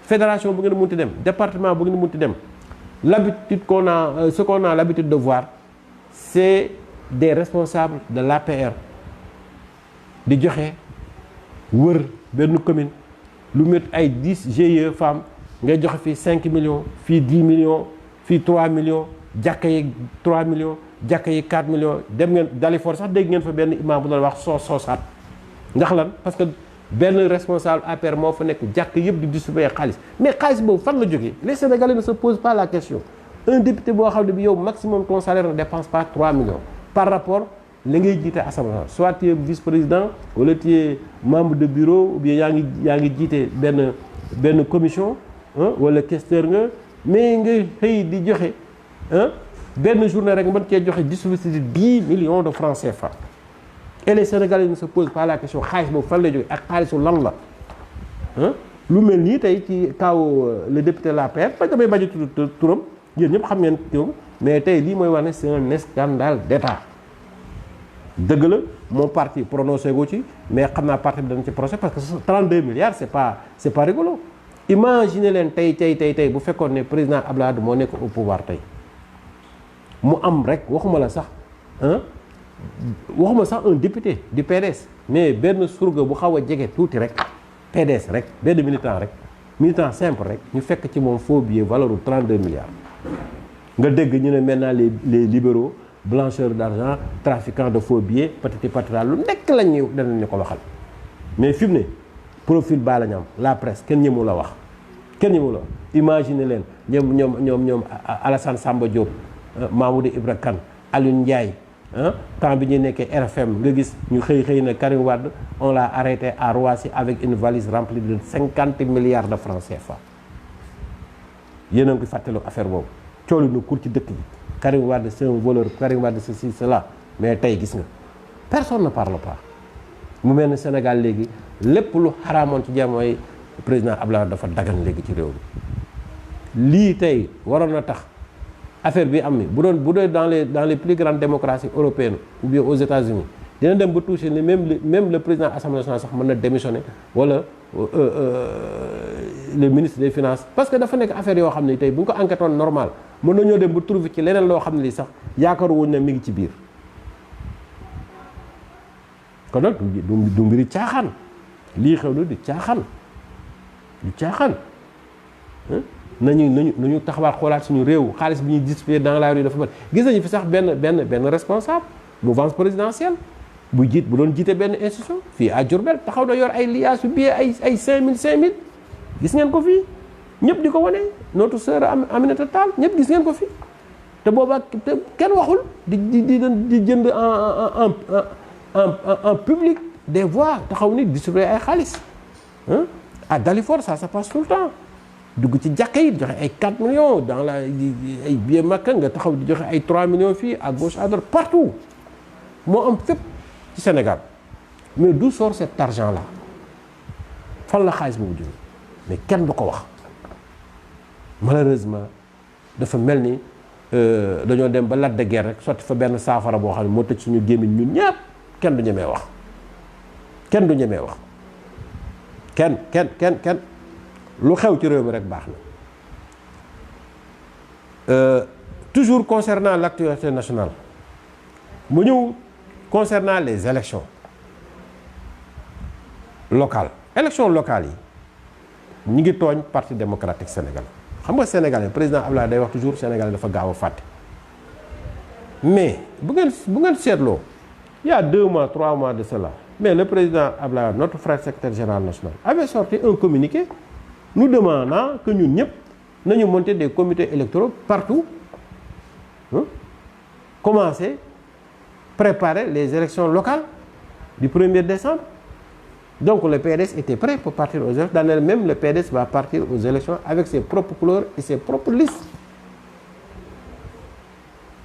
fédération bu ngeen munti dem département bu ngeen munti dem l'habitude qu'on a ce qu'on a l'habitude de voir c'est des responsables de l'APR di joxe wër benn commune lu met ay 10 GIE femmes ngay joxe fii 5 millions fii 10 millions fii 3 millions jàkka yi 3 millions jàkka yi 4 millions dem ngeen Dalifort sax dégg ngeen fa benn imam bu doon wax soosaat ndax lan parce que benn responsable APR moo fa nekk jàkk yëpp di distribuer xaalis mais xaalis boobu fan la jógee les Sénégalais ne se posent pas la question un député boo xam ne bi yow maximum ton salaire ne dépense pas 3 millions par rapport li ngay jiite assemblée soit tu es vice-président wala tu es membre de bureau ou bien yaa ngi jiite benn commission wala questeur nga mais nga xëy di joxe benn journée rek mën cee joxe distribuer 10 millions de francs CFA et les Sénégalais ne se posent pas la question xaalis boobu fan lay jógee ak xaalisu lan la lu mel nii tey ci kaw le député l'APR ba damay bañ a tudd turam yéen ñëpp xam ngeen turam mais tey lii mooy wax ne c'est un scandale d'État dëgg la mon parti prononcé go ci mais xam naa parti bi dana ci procès parce que 32 milliards c'est pas rigolo imaginez leen tey bu fekkoon ne président Abdoulaye Wade moo nekk au pouvoir tey mu am rek waxuma sax un député du PDS mais benn surga bu xaw a jege tuuti rek PDS rek benn militant simple rek ñu fekk ci moom faux billet valeur u 32 milliards nga dégg ñu ne maintenant les libéraux blancheurs d'argent trafiquants de faux billets patati patata lu nekk danañ ñu ko waxal mais fi mu ne profil baa la ñu am la presse kenn ñëmu la wax imagine leen ñoom Alassane Samba Diop Mamoudou Ibra Kane Alioune Ndiaye temps bi ñu nekkee RFM nga gis ñu xëy na Karim Wade on l'a arrêté à Roissy avec une valise remplie de 50 milliards de francs CFA yéen a ngi koy fàttaliku affaire boobu coolu na kur ci dëkk bi Karim Wade c'est un voleur Karim Wade ceci cela mais tey gis nga personne ne parle pas mu mel ni Sénégal léegi lépp lu xaraamoon ci jamonoy président Abdoulaye dafa dagan léegi ci réew mi lii tey waroon na tax affaire bi am ni bu doon dans les plus grandes démocraties européennes ou bien aux États-Unis dina dem ba toucher ni même le président Assemblée nationale sax mën na démissionner wala le ministre des finances parce que dafa nekk affaire yoo xam ne tey bu ñu ko enquête woon normal mën nañoo dem ba trouver ci leneen loo xam ne lii sax yaakaaru wuñ ne mi ngi ci biir kon nag du mbiri caaxaan lii xew na di caaxaan nañu taxawaat xoolaat suñu réew xaalis bi ñuy distribuer dans la rue dafa bari gis nañu fi sax benn responsable mouvance présidentielle bu doon jiite benn institution fii à Diourbel taxaw na yor ay liasses yu billet ay 5000 gis ngeen ko fii ñëpp di ko wane notre sœur Aminata Tall ñëpp gis ngeen ko fii te boobaa te kenn waxul di jënd en public des voix taxaw ni distribuer ay xaalis à Dalifort ça passe tout le temps dugg ci jàkka yi joxe ay 4 millions dans ay billets Makka nga taxaw di joxe ay 3 millions fii à gauche à droite partout moo am fépp ci Sénégal mais d'où sort cet argent là fan la xaalis boobu jóge mais kenn du ko wax malheureusement dafa mel ni dañoo dem ba Lac de Guiers rek sotti fa benn saafara boo xam ne moo tëj suñu gémmiñ ñun ñëpp kenn du ñemee wax kenn lu xew ci réew mi rek baax na toujours concernant l'actualité nationale mu ñëw concernant les élections locales yi ñu ngi tooñ parti démocratique sénégalais xam nga sénégalais président Abdoulaye day wax toujours sénégalais dafa gaaw a fàtte mais bu ngeen seetloo il y a 2 mois 3 mois de cela mais le président Abdoulaye notre frère secrétaire général national avait sorti un communiqué nous demandant que ñun ñëpp nañu monter des comités électoraux partout commencer préparer les élections locales du 1er décembre. Donc le PDS était prêt pour partir aux élections. Dans même le PDS va partir aux élections avec ses propres couleurs et ses propres listes.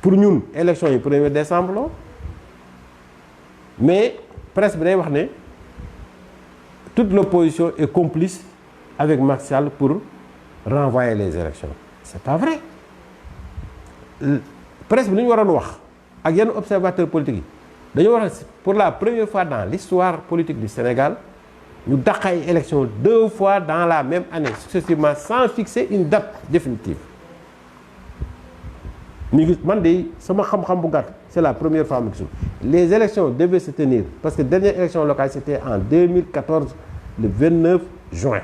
Pour ñun élection yi 1er décembre la mais presse bi day wax ne toute l'opposition est complice avec Macky Sall pour renvoyer les élections. C'est pas vrai. Presse bi li ñu waroon wax ak yenn observateurs politiques yi dañoo wax pour la première fois dans l'histoire politique du Sénégal ñu dàq ay élection 2 fois dans la même année successivement sans fixer une date définitive ñu gis man de sama xam-xam bu gàtt c'est la première fois ma gisul les élections devaient se tenir parce que dernière élection locale c'était en 2014 le 29 juin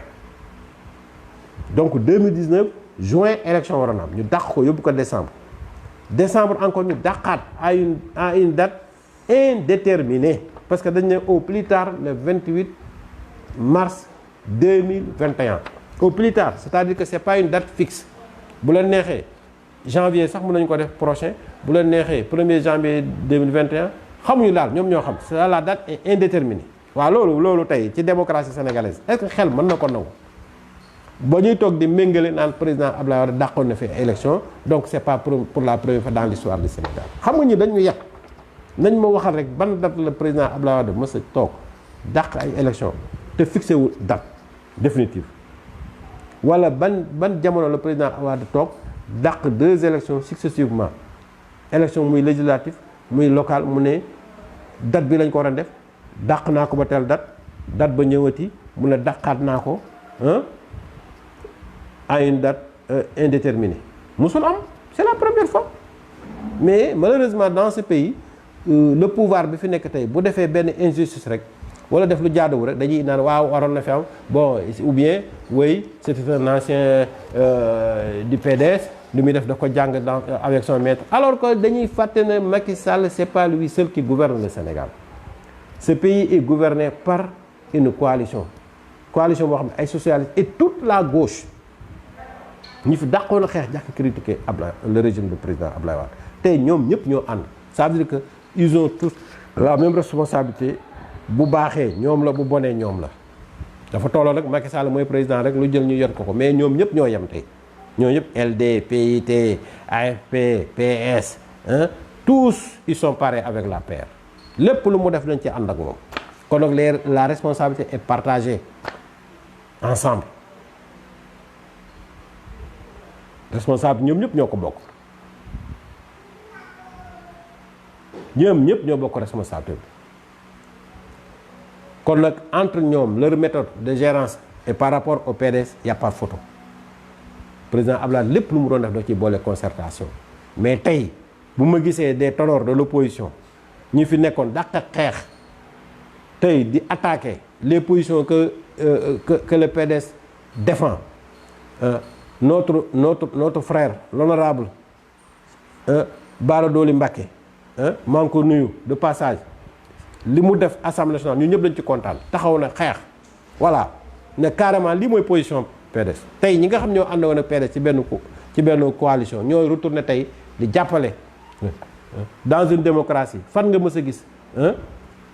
donc 2019 juin élection waroon am ñu dàq ko yóbbu ko décembre encore ñu dàqaat à une date indéterminée parce que dañ ne au plus tard le 28 mars 2021 au plus tard c'est-à-dire que c'est pas une date fixe bu la neexee janvier sax mën nañu ko def prochain bu la neexee 1er janvier 2021 xamuñu daal ñoom ñoo xam c'est la date est indéterminée waaw loolu tey ci démocratie sénégalaise est-ce que xel mën na ko nangu ba ñuy toog di méngale naan président Abdoulaye Wade dàqoon na fi élection donc c'est pas pour la première fois dans l'histoire du Sénégal xam nga ñi dañu yàq nañ ma waxal rek ban date la président Abdoulaye Wade mës a toog dàq ay élection te fixé wu date définitive wala ban jamono la président Abdoulaye Wade toog dàq 2 élections successivement élection muy législative muy locale mu ne date bi lañ ko war a def dàq naa ko ba telle date ba ñëwati mu ne dàqaat naa ko à une date indéterminée musul am c'est la première fois mais malheureusement dans ce pays le pouvoir bi fi nekk tey bu defee benn injustice rek wala def lu jaaduwul rek dañuy naan waaw waroon na fi am bon ou bien oui c'était un ancien du PDS lu muy def da ko jàng avec son maître alors que dañuy fàtte ne Macky Sall c'est pas lui seul qui gouverne le Sénégal ce pays est gouverné par une coalition boo xam ne ay socialistes et toute la gauche ñi fi dàqoon a xeex jàkk critiquer le régime du président Abdoulaye Wade tey ñoom ñëpp ñoo ànd ça veut dire que ils ont tous la même responsabilité bu baaxee ñoom la bu bonee ñoom la dafa tolloo rek Macky Sall mooy président rek lu jël ñu yor ko mais ñoom ñëpp ñoo yem tey ñoo ñëpp LD PIT AFP PS tous ils sont pareils avec la paire lépp lu mu def dañ ci ànd ak moom kon nag la responsabilité est partagée ensemble responsable ñoom ñëpp ñoo ko bokk ñoom ñëpp ñoo bokk responsabilité bi kon nag entre ñoom leur méthode de gérance et par rapport au PDS y a pas photo président Abdoulaye lépp lu mu doon def doo ci boole concertation mais tey bu ma gisee des ténors de l'opposition ñi fi nekkoon dàq xeex tey di attaquer les positions que le PDS défend notre frère l'honorable Bara Dolly Mbacké maa ngi ko nuyu de passage li mu def assemblée nationale ñu ñëpp lañ ci kontaan taxaw na xeex voilà ne carrément lii mooy position PDS tey ñi nga xam ñoo àndoon ak PDS ci benn coalition ñooy retourné tey di jàppale dans une démocratie fan nga mës a gis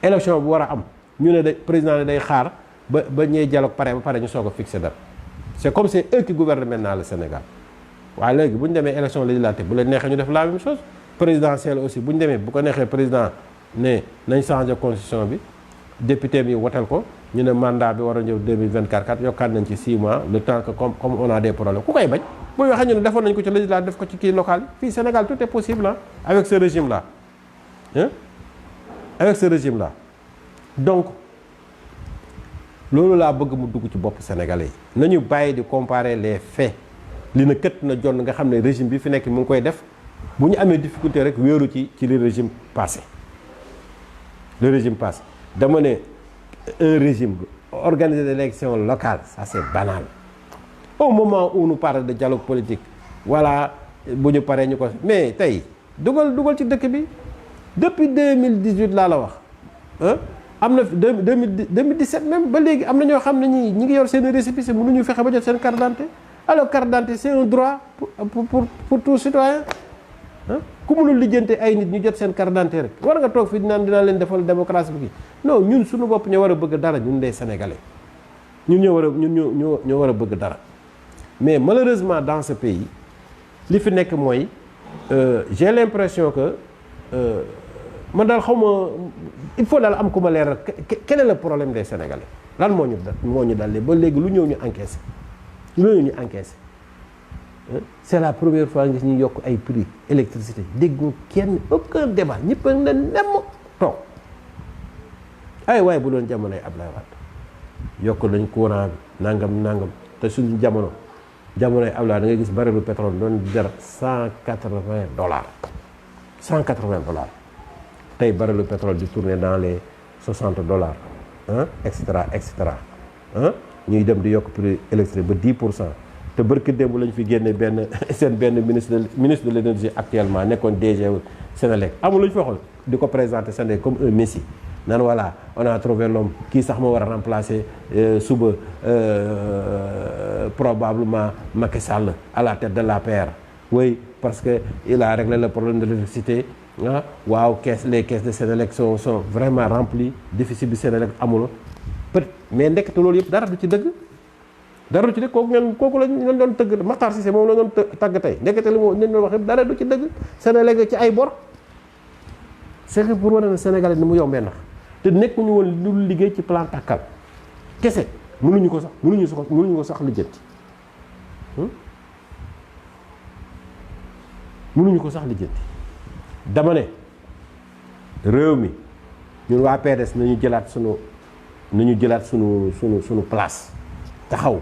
élection bu war a am ñu ne président ne day xaar ba ñuy dialogue ba pare ñu soog a fixer date c'est comme c'est eux qui gouvernent maintenant le Sénégal waaye léegi bu ñu demee élection législative bu leen neexee ñu def la même chose présidentielle aussi bu ñu demee bu ko neexee président ne nañ changer constitution bi député bi wotal ko ñu ne mandat bi war a ñëw 2024 yokkaat nañ ci 6 mois le temps que comme on a des problèmes ku koy bañ buy waxee ñu ne defoon nañ ko ci législative def ko ci kii local fii Sénégal tout est possible avec ce régime là avec ce régime là donc loolu laa bëgg mu dugg ci bopp sénégalais yi nañu bàyyi di comparer les faits li na kët na jonn nga xam ne régime bi fi nekk mu ngi koy def bu ñu amee difficulté rek wéeru ci le régime passé dama ne un régime organiser des élections locales ça c'est banal au moment où nous parle de dialogue politique voilà bu ñu paree ñu ko mais tey dugal ci dëkk bi depuis 2018 laa la wax am na 2017 même ba léegi am na ñoo xam ne ñi ngi yor seen récépissé mënuñu fexe ba jot seen carte d'identité alors carte d'identité c'est un droit pour tout citoyen ku mënul lijjante ay nit ñu jot seen carte d'identité rek war nga toog fii dinaa leen defal démocratie bi non ñun suñu bopp ñoo war a bëgg dara ñun des sénégalais ñun ñoo war a bëgg dara mais malheureusement dans ce pays li fi nekk mooy j'ai l'impression que man daal xaw ma il faut daal am ku ma leeral quel est le problème des sénégalais lan moo ñu dalee ba léegi lu ñëw ñu encaissé c'est la première fois nga ñu yokk ay prix électricité déggoo kenn aucun débat ñëpp a na nemm toog ay waaye bu doon jamonoy Abdoulaye Wade yokk nañ courant bi nangam te suñu jamonoy Abdoulaye da ngay gis barelu pétrole doon jar $180 $180 tey barelu pétrole di tourner dans les $60 et cetera ñuy dem di yokk prix électrique ba 10%. te barki démb lañ fi génne benn ministre de l'énergie actuellement nekkoon DG Sénélec amul lu ñu fi waxoon di ko présenter Sénégal comme un messie naan voilà on a trouvé l'homme kii sax moo war a remplacer suba probablement Macky Sall à la tête de l'APR. Oui, parce que il a réglé le problème de l'électricité waaw les caisses de Sénélec sont vraiment remplies déficit bi Sénélec amul mais ndekete loolu yëpp dara du ci dëgg. dara du ci dëgg kooku lañ doon tëgg Makhtar Cissé moom la doon tàgg tey ndekete li ñu doon wax yëpp dara du ci dëgg Sénégal ci ay bor c'est que pour wane ne Sénégalais ni mu yombee nax te nekkuñu woon lu liggéey ci plan tàkkal kese mënuñu ko sax lijjanti mënuñu ko sax lijjanti dama ne réew mi ñun waa PDS nañu jëlaat sunu place taxaw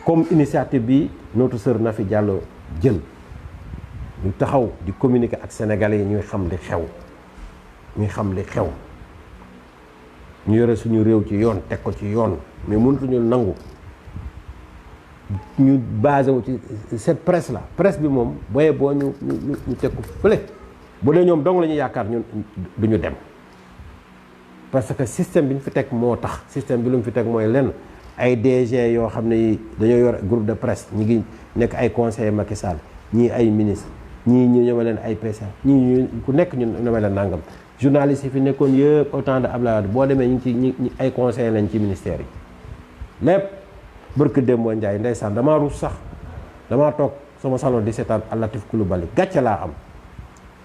comme initiative bi notre sœur Nafi Diallo jël ñu taxaw di communiquer ak sénégalais yi ñuy xam li xew ñu yore suñu réew ci yoon teg ko ci yoon mais mënatuñu nangu ñu basé wu ci cette presse là presse bi moom booyee boo ñu teg ko fële bu dee ñoom dong la ñuy yaakaar ñun duñu dem parce que système bi ñu fi teg moo tax système bi lu mu fi teg mooy lenn ay DG yoo xam ne dañoo yor groupe de presse ñi ngi nekk ay conseillers Macky Sall ñii ay ministre ñii ñu ñëme leen ay PCA ñii ku nekk ñu ñëme leen nangam journalistes yi fi nekkoon yëpp au temps de Abdoulaye Wade boo demee ñu ngi ci ay conseillers lañ ci ministère yi lépp barke Demba Ndiaye ndeysaan damaa ruus sax damaa toog sama salon di seetaan Latif Coulibaly gàcce laa am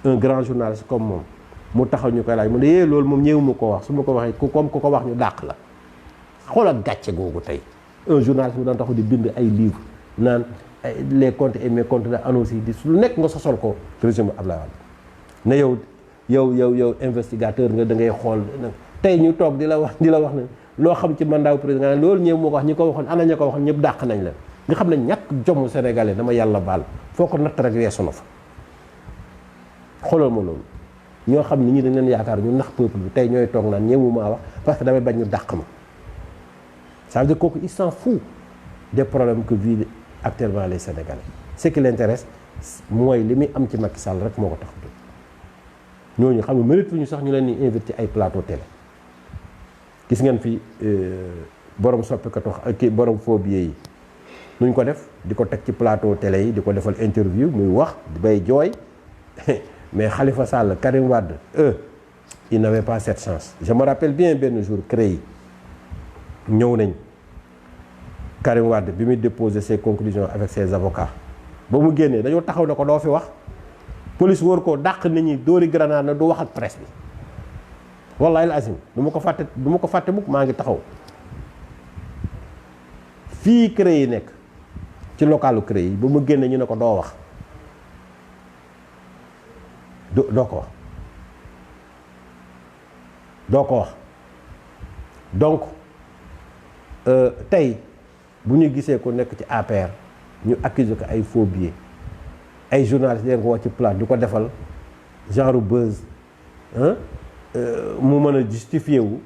un grand journaliste comme moom mu taxaw ñu koy laaj mu ne loolu moom ñëwuma ko wax su ma ko waxee ku ko wax ñu dàq la xoolal gàcce googu tey un journaliste bu daan taxaw di bind ay livres naan les comptes et mes comptes de annonce yi di lu nekk nga sosol ko régime Abdoulaye Wade ne yow investigateur nga da ngay xool tey ñu toog di la wax ne loo xam ci mandat président loolu ñëw moo ko wax ñi ko waxoon ana ña ko waxoon ñëpp dàq nañ la nga xam ne ñàkk jomu sénégalais dama yàlla baal foo ko natt rek weesu na fa xoolal ma loolu ñoo xam ni ñi dañ leen yaakaar ñu nax peuple bi tey ñooy toog naan ñëwu maa wax parce que damay bañ ñu dàq ma ça veut dire kooku il s'en fout des problèmes que vivent actuellement les Sénégalais ce qui l'intéresse mooy li muy am ci Macky Sall rek moo ko tax ñooñu xam nga mérite ñu sax ñu leen di invité ay plateau télé gis ngeen fi borom soppikatu kii borom phobie yi nuñ ko def di ko teg ci plateau télé yi di ko defal interview muy wax bay jooy mais Khalifa Sall Karim Wade ils n'avaient pas cette chance je me rappelle bien benn jour CREI ñëw nañ Karim Wade bi muy déposer ses conclusions avec ses avocats ba mu génnee dañoo taxaw ne ko doo fi wax police wóor koo dàq nit ñi dóori grenade na du wax ak presse bi wallahi al azim du ma ko fàtte mukk maa ngi taxaw fii CREI yi nekk ci localu CREI yi ba mu génne ñu ne ko doo wax doo ko wax donc tey bu ñu gisee ko nekk ci APR ñu accuser ko ay faux billets ay journalistes yi nga ko wax ci plat di ko defal genre buzz mu mën a justifier wu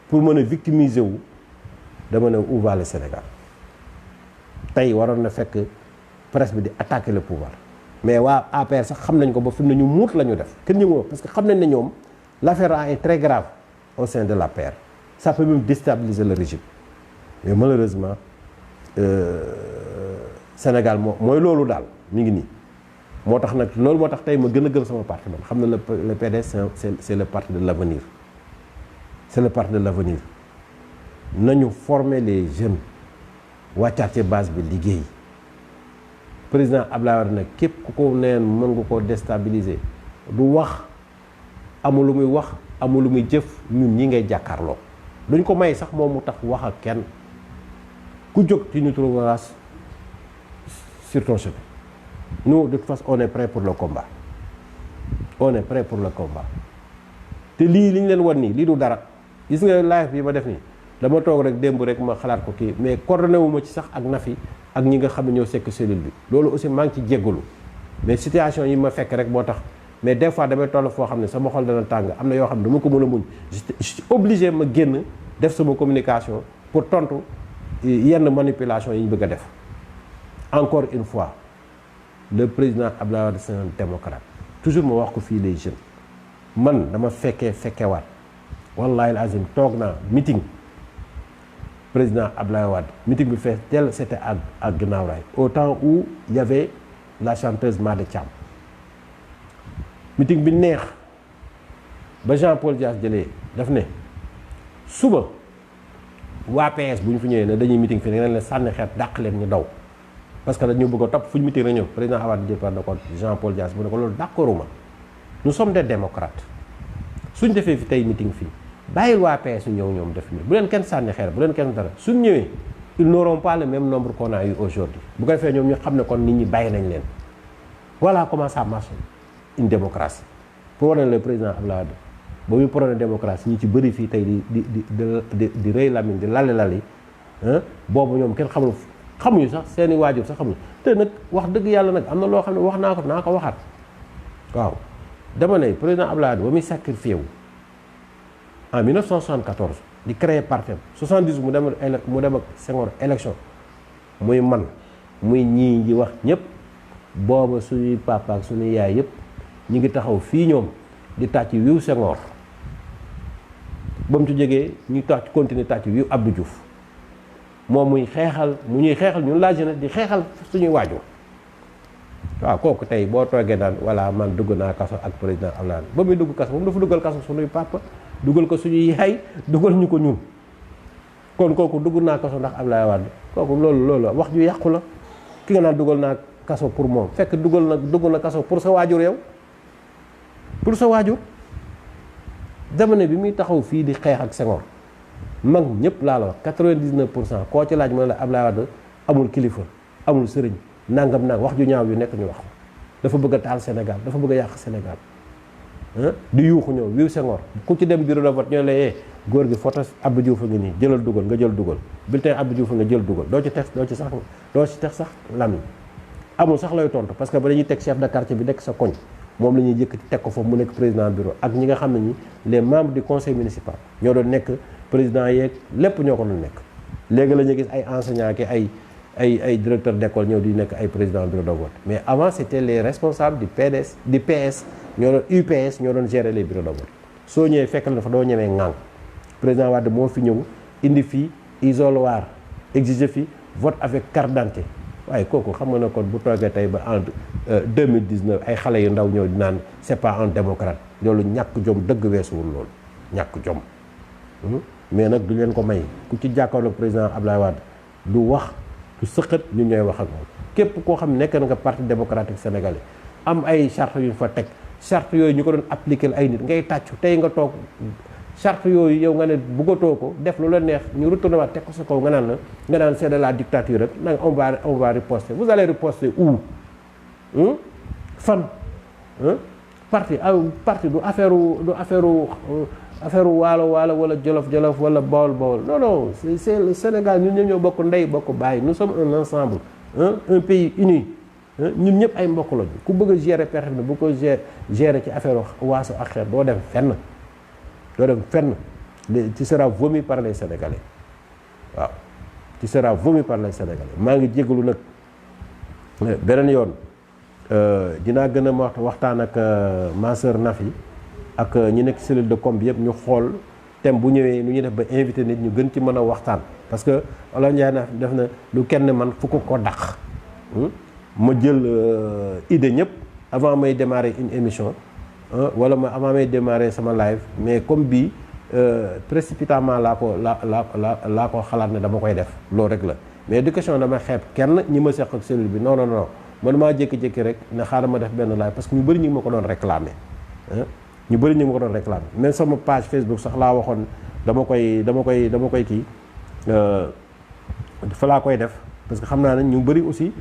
pour mën a victimiser wu dama ne où va le Sénégal tey waroon na fekk presse bi di attaquer le pouvoir mais waa APR sax xam nañ ko ba fi mu ne ñu muut la ñu def kenn ñu parce que xam nañ ne ñoom l'affaire est très grave au sein de l'APR ça peut même déstabiliser le régime mais malheureusement Sénégal mooy loolu daal mi ngi nii moo tax nag loolu moo tax tey ma gën a gëm sama parti man xam na le PDS c'est le parti de l'avenir c'est le parti de l'avenir nañu former les jeunes wàccaat ci base bi liggéey président Abdoulaye Wade nag képp ku ko neen mën nga koo déstabiliser du wax amul lu muy wax amul lu muy jëf ñun ñi ngay jàkkaarloo duñ ko may sax moom mu tax wax ak kenn ku jóg tu nous trouveras sur ton chemin nous de toute façon on est prêt pour le combat te lii li ñu leen wan nii lii du dara gis nga live bi ma def nii dama toog rek démb rek ma xalaat ko kii mais coordonné wu ma ci sax ak Nafi ak ñi nga xam ne ñoo sekk cellule bi loolu aussi maa ngi ci jéggalu mais situation yi ma fekk rek moo tax mais des fois damay toll foo xam ne sama xol dana tàng am na yoo xam ne dama ko mën a muñ je suis obligé ma génn def sama communication pour tontu yenn manipulation yi ñu bëgg a def encore une fois le président Abdoulaye Wade c'est un démocrate toujours ma wax ko fii les jeunes man dama fekkewaat wallahi al azim toog naa meeting président Abdoulaye Wade meeting bi fees tel c'était à Guinaw Rail au temps où il y avait la chanteuse Made Thiam meeting bi neex ba Jean-Paul Dias jëlee daf ne suba waa PS bu ñu fi ñëwee ne dañuy meeting fii ne leen sànni xeet dàq leen ñu daw parce que dañu bëgg a topp fu ñu meeting rek ñëw président Wade jël par ko Jean-Paul Dias bu ne ko loolu d'accorduma nous sommes des démocrates suñ defee fi tey meeting fii bàyyil waa PS ñëw ñoom def ñu bu leen kenn sànni xeer bu leen kenn dara suñ ñëwee ils n'auront pas le même nombre qu'on a eu aujourd'hui bu ko defee ñoom ñu xam ne kon nit ñi bàyyi nañ leen voilà comment ça marche une démocratie pour wane le président Abdoulaye Wade ba muy prôné démocratie ñi ci bëri fii tey di rëy lamiñ di lali boobu ñoom kenn xamuñu sax seeni waajur sax xamuñu te nag wax dëgg yàlla nag am na loo xam ne wax naa ko waxaat waaw dama ne président Abdoulaye Wade ba muy sacrifié wu en 1974 di créer parti 70 mu dem ak Senghor élection muy man muy ñii yi wax ñëpp booba suñuy papa ak suñuy yaay yëpp ñi ngi taxaw fii ñoom di tàcc wiw Senghor ba mu ci jógee ñu tàcc continuer tàcc wiw Abdou Diouf moom mu ñuy xeexal ñun la jeunesse di xeexal suñuy waajur waaw kooku tey boo toogee naan voilà man dugg naa kaso ak président Abdoulaye Wade ba muy dugg kaso moom dafa duggal kaso suñuy papa dugal ko suñuy yaay dugal ñu ko ñun kon kooku dugg naa kaso ndax Abdoulaye Wade kooku loolu wax ju yàqu la ki nga naan dugal naa kaso pour moom fekk dugg na kaso pour sa waajur yow pour sa waajur dama ne bi muy taxaw fii di xeex ak Senghor mag ñëpp laa la wax 99% koo ci laaj ma ne la Abdoulaye Wade amul kilifa amul sëriñ nangam wax ju ñaaw yu nekk ñu wax ko dafa bëgg a taal Sénégal dafa bëgg a yàq Sénégal di yuuxu ñëw wiw Senghor ku ci dem bureau de vote ñoo la góor gi photo Abdou Diouf a ngi nii jëlal dugal nga jël dugal bulletin Abdou Diouf nga jël dugal doo ci teg sax lamiñ amul sax lay tontu parce que ba dañuy teg chef de quartier bi nekk sa koñ moom la ñuy yëkkati teg ko foofu mu nekk président bureau ak ñi nga xam ne ñi les membres du conseil municipal ñoo doon nekk président yeeg lépp ñoo ko doon nekk léegi la ñuy gis ay enseignants ki ay directeur d'école ñëw di nekk ay président bureau de vote mais avant c'était les responsables du PS ñoo doon UPS ñoo doon gérer les bureaux de vote soo ñëwee fekk la dafa doo ñemee ŋàng président Wade moo fi ñëw indi fii isoloir exiger fi vote avec carte d'identité waaye kooku xam nga ne kon bu toogee tey ba en 2019 ay xale yu ndaw ñëw di naan c'est pas un démocrate loolu ñàkk jom dëgg weesuwul loolu ñàkk jom mais nag du leen ko may ku ci jàkkaarloog président Abdoulaye Wade du wax du sëqat ñun ñooy wax ak moom képp koo xam ne nekk na nga parti démocratique sénégalais am ay charte yu ñu fa teg charte yooyu ñu ko doon appliquer ay nit ngay tàccu tey nga toog charte yooyu yow nga ne bëggatoo ko def lu la neex ñu retourné waat teg ko sa kaw nga naan c'est de la dictature rek nag on va riposter vous allez riposter où fan parti du affaire waalo wala jolof wala bawol non c'est le Sénégal ñun ñëpp ñoo bokk ndey bokk baay nous sommes un ensemble un pays uni ñun ñëpp ay mbokk lañu ku bëgg a gérer perte bi bu ko gérer ci affaire waaso ak xeet doo dem fenn tu seras vomi par les Sénégalais waaw tu seras vomi par les Sénégalais maa ngi jégalu nag beneen yoon dinaa gën a waxtaan ak ma sœur Nafi ak ñi nekk cellule de com bi yëpp ñu xool thème bu ñëwee nu ñuy def ba invité nit ñu gën ci mën a waxtaan parce que Olof Ndiaye na def na lu kenn man fu ko dàq ma jël idée ñëpp avant may démarrer une émission wala avant may démarrer sama live mais comme bii précipitamment laa ko xalaat ne dama koy def loolu rek la mais du question dama xeeb kenn ñi ma seq ak cellule bi non man maa jékki-jékki rek ne xaaral ma def benn live parce que ñu bëri ñu ngi ma ko doon réclamer même sama page Facebook sax laa waxoon dama koy kii fa laa koy def parce que xam naa ne ñu bëri aussi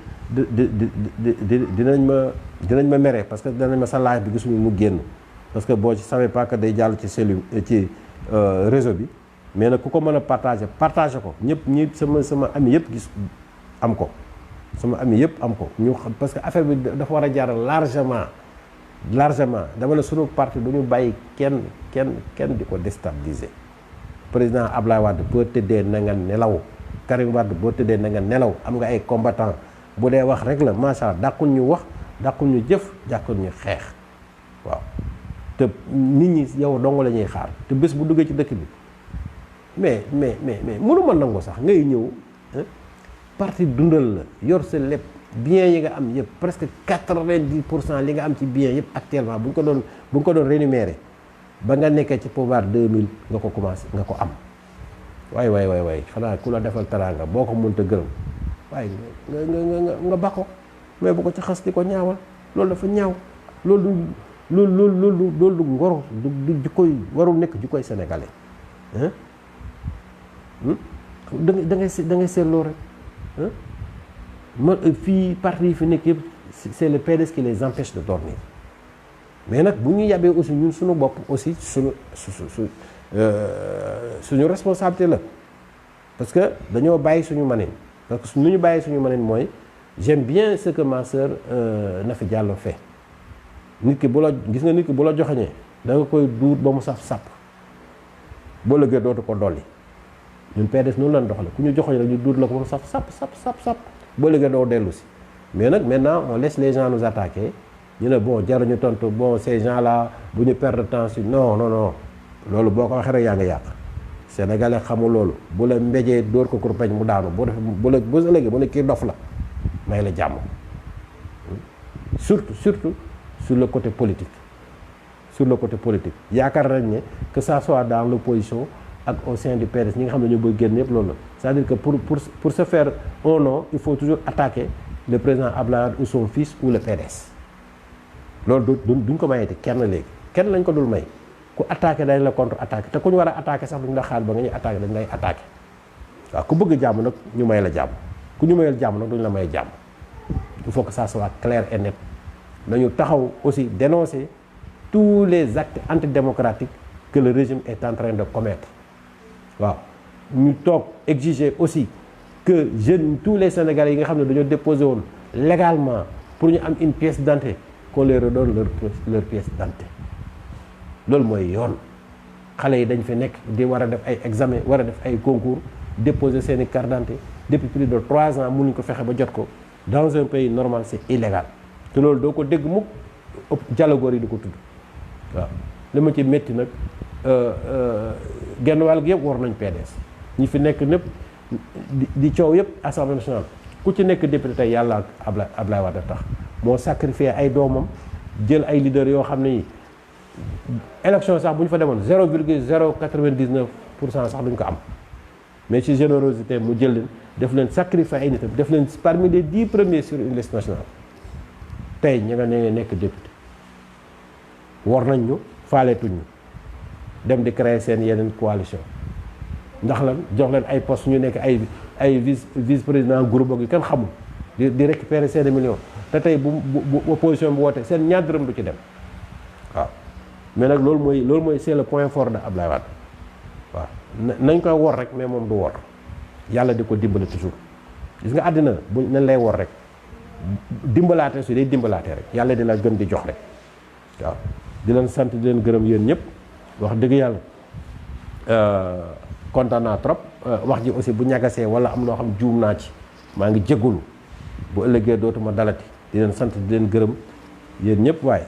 dinañ ma mere parce que dinañ ma sa live bi gisuñu mu génn parce que boo ci savais pas que day jàll ci cellule ci réseau bi mais nag ku ko mën a partager ko ñëpp sama ami yëpp gis am ko sama ami yëpp am ko ñu xam parce que affaire bi dafa war a jaar largement dama ne sunu parti du ñu bàyyi kenn di ko déstabiliser président Ablaye Wade boo tëddee na nga nelaw Karim Wade boo tëddee na nga nelaw am nga ay combattant bu dee wax rek la macha allah dàqul ñu wax dàqul ñu jëf dàqul ñu xeex waaw te nit ñi yow dong la ñuy xaar te bés bu duggee ci dëkk bi mais mënuma nangu sax ngay ñëw parti dundal la yor sa lépp bien yi nga am yëpp presque 90% li nga am ci bien yëpp actuellement bu ñu ko doon rémunérer ba nga nekkee ci pouvoir 2000 nga ko commencé nga ko am waay xanaa ku la defal teraanga boo ko mënta gërëm waaye nga ba ko mais bu ko ci xas di ko ñaawal loolu dafa ñaaw loolu du ngoro du jikkoy warul nekk jikkoy sénégalais da ngay seetloo rek fii parti yi fi nekk yëpp c'est le PDS qui les empêche de dormir mais nag bu ñu yàbbee aussi ñun suñu bopp aussi suñu responsabilité la parce que dañoo bàyyi suñu manin parce que nu ñu bàyyi suñu manin mooy j'aime bien ce que ma sœur Nafi Diallo fait nit ki bu la joxañee da nga koy duut ba mu saf sàpp boo lëggee dootu ko dolli ñun PDS noonu lañ doxale ku ñu joxoñ rek ñu duut la ko ba mu saf sàpp boo lëggee doo dellu si mais nag maintenant on laisse les gens nous attaquer ñu ne bon jaruñu tontu bon ces gens là bu ñu perdre temps si non loolu boo ko waxee rek yaa ngi yàq sénégalais xamul loolu bu la mbéjee dóor ko kurpeñ mu daanu bu ëllëgee bu ne kii dof la may la jàmm surtout sur le côté politique yaakaar nañ ne que ça soit dans l'opposition ak au sein du PDS ñi nga xam ne ñoo bëgg génn yëpp loolu la c'est-à-dire que pour se faire un nom il faut toujours attaquer le président Abdoulaye Wade ou son fils ou le PDS loolu duñ ko mayete kenn léegi kenn lañ ko dul may ku attaqué dañ la contre attaqué te ku ñu war a attaqué sax duñ la xaar ba nga ñuy attaqué dañ lay attaqué waaw ku bëgg jàmm nag ñu may la jàmm ku ñu mayal jàmm nag duñ la may jàmm il faut que ça soit clair et net nañu taxaw aussi dénoncer tous les actes antidémocratiques que le régime est en train de commettre waaw ñu toog exiger aussi que tous les Sénégalais yi nga xam ne dañoo déposé woon légalement pour ñu am une pièce d'identité qu'on leur redonne leur pièce d'identité loolu mooy yoon xale yi dañ fi nekk di war a def ay examen war a def ay concours déposer seeni carte d'identité depuis plus de 3 ans mënuñ ko fexe ba jot ko dans un pays normal c'est illégal te loolu doo ko dégg mukk dialogue yi di ko tudd waaw li ma ci métti nag genn wàll gi yëpp war nañ PDS ñi fi nekk ñëpp di coow yëpp assemblée nationale ku ci nekk député tey yàlla ak Ablaye Wade tax moo sacrifié ay doomam jël ay leaders yoo xam ne yi élection sax bu ñu fa demoon 0,099% sax duñ ko am mais ci générosité mu jël leen def leen sacrifier ay nitam def leen parmi les 10 premiers sur une liste nationale tey ña nga ne nekk député war nañ ñu faaleetuñ ñu dem di créer seen yeneen coalition ndax lan jox leen ay poste ñu nekk ay vice président groupe yi kenn xamul di récupérer seen millions te tey bu opposition bi woote seen ñaar dërëm du ci dem waaw mais nag loolu mooy c'est le point fort de Ablaye Wade waaw nañ koy wor rek mais moom du wor yàlla di ko dimbale toujours gis nga àddina bu nañ lay wor rek dimbalaate su day dimbalaate rek yàlla di la gën di jox rek waaw di leen sant di leen gërëm yéen ñëpp wax dëgg yàlla kontaan naa trop wax ji aussi bu ñagasee wala am loo xam juum naa ci maa ngi jégalu bu ëllëgee dootuma dalati di leen sant di leen gërëm yéen ñëpp waaye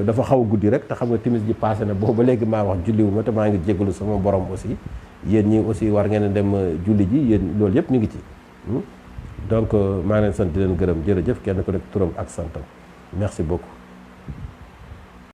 dafa xaw a guddi rek te xam nga timis ji passé na boobu ba léegi maa wax julliwu ma te maa ngi jégalu sama borom aussi yéen ñi aussi war ngeen a dem julli ji yéen loolu yëpp mi ngi ci donc maa ngi leen sant di leen gërëm jërëjëf kenn ko nekk turam ak santam merci beaucoup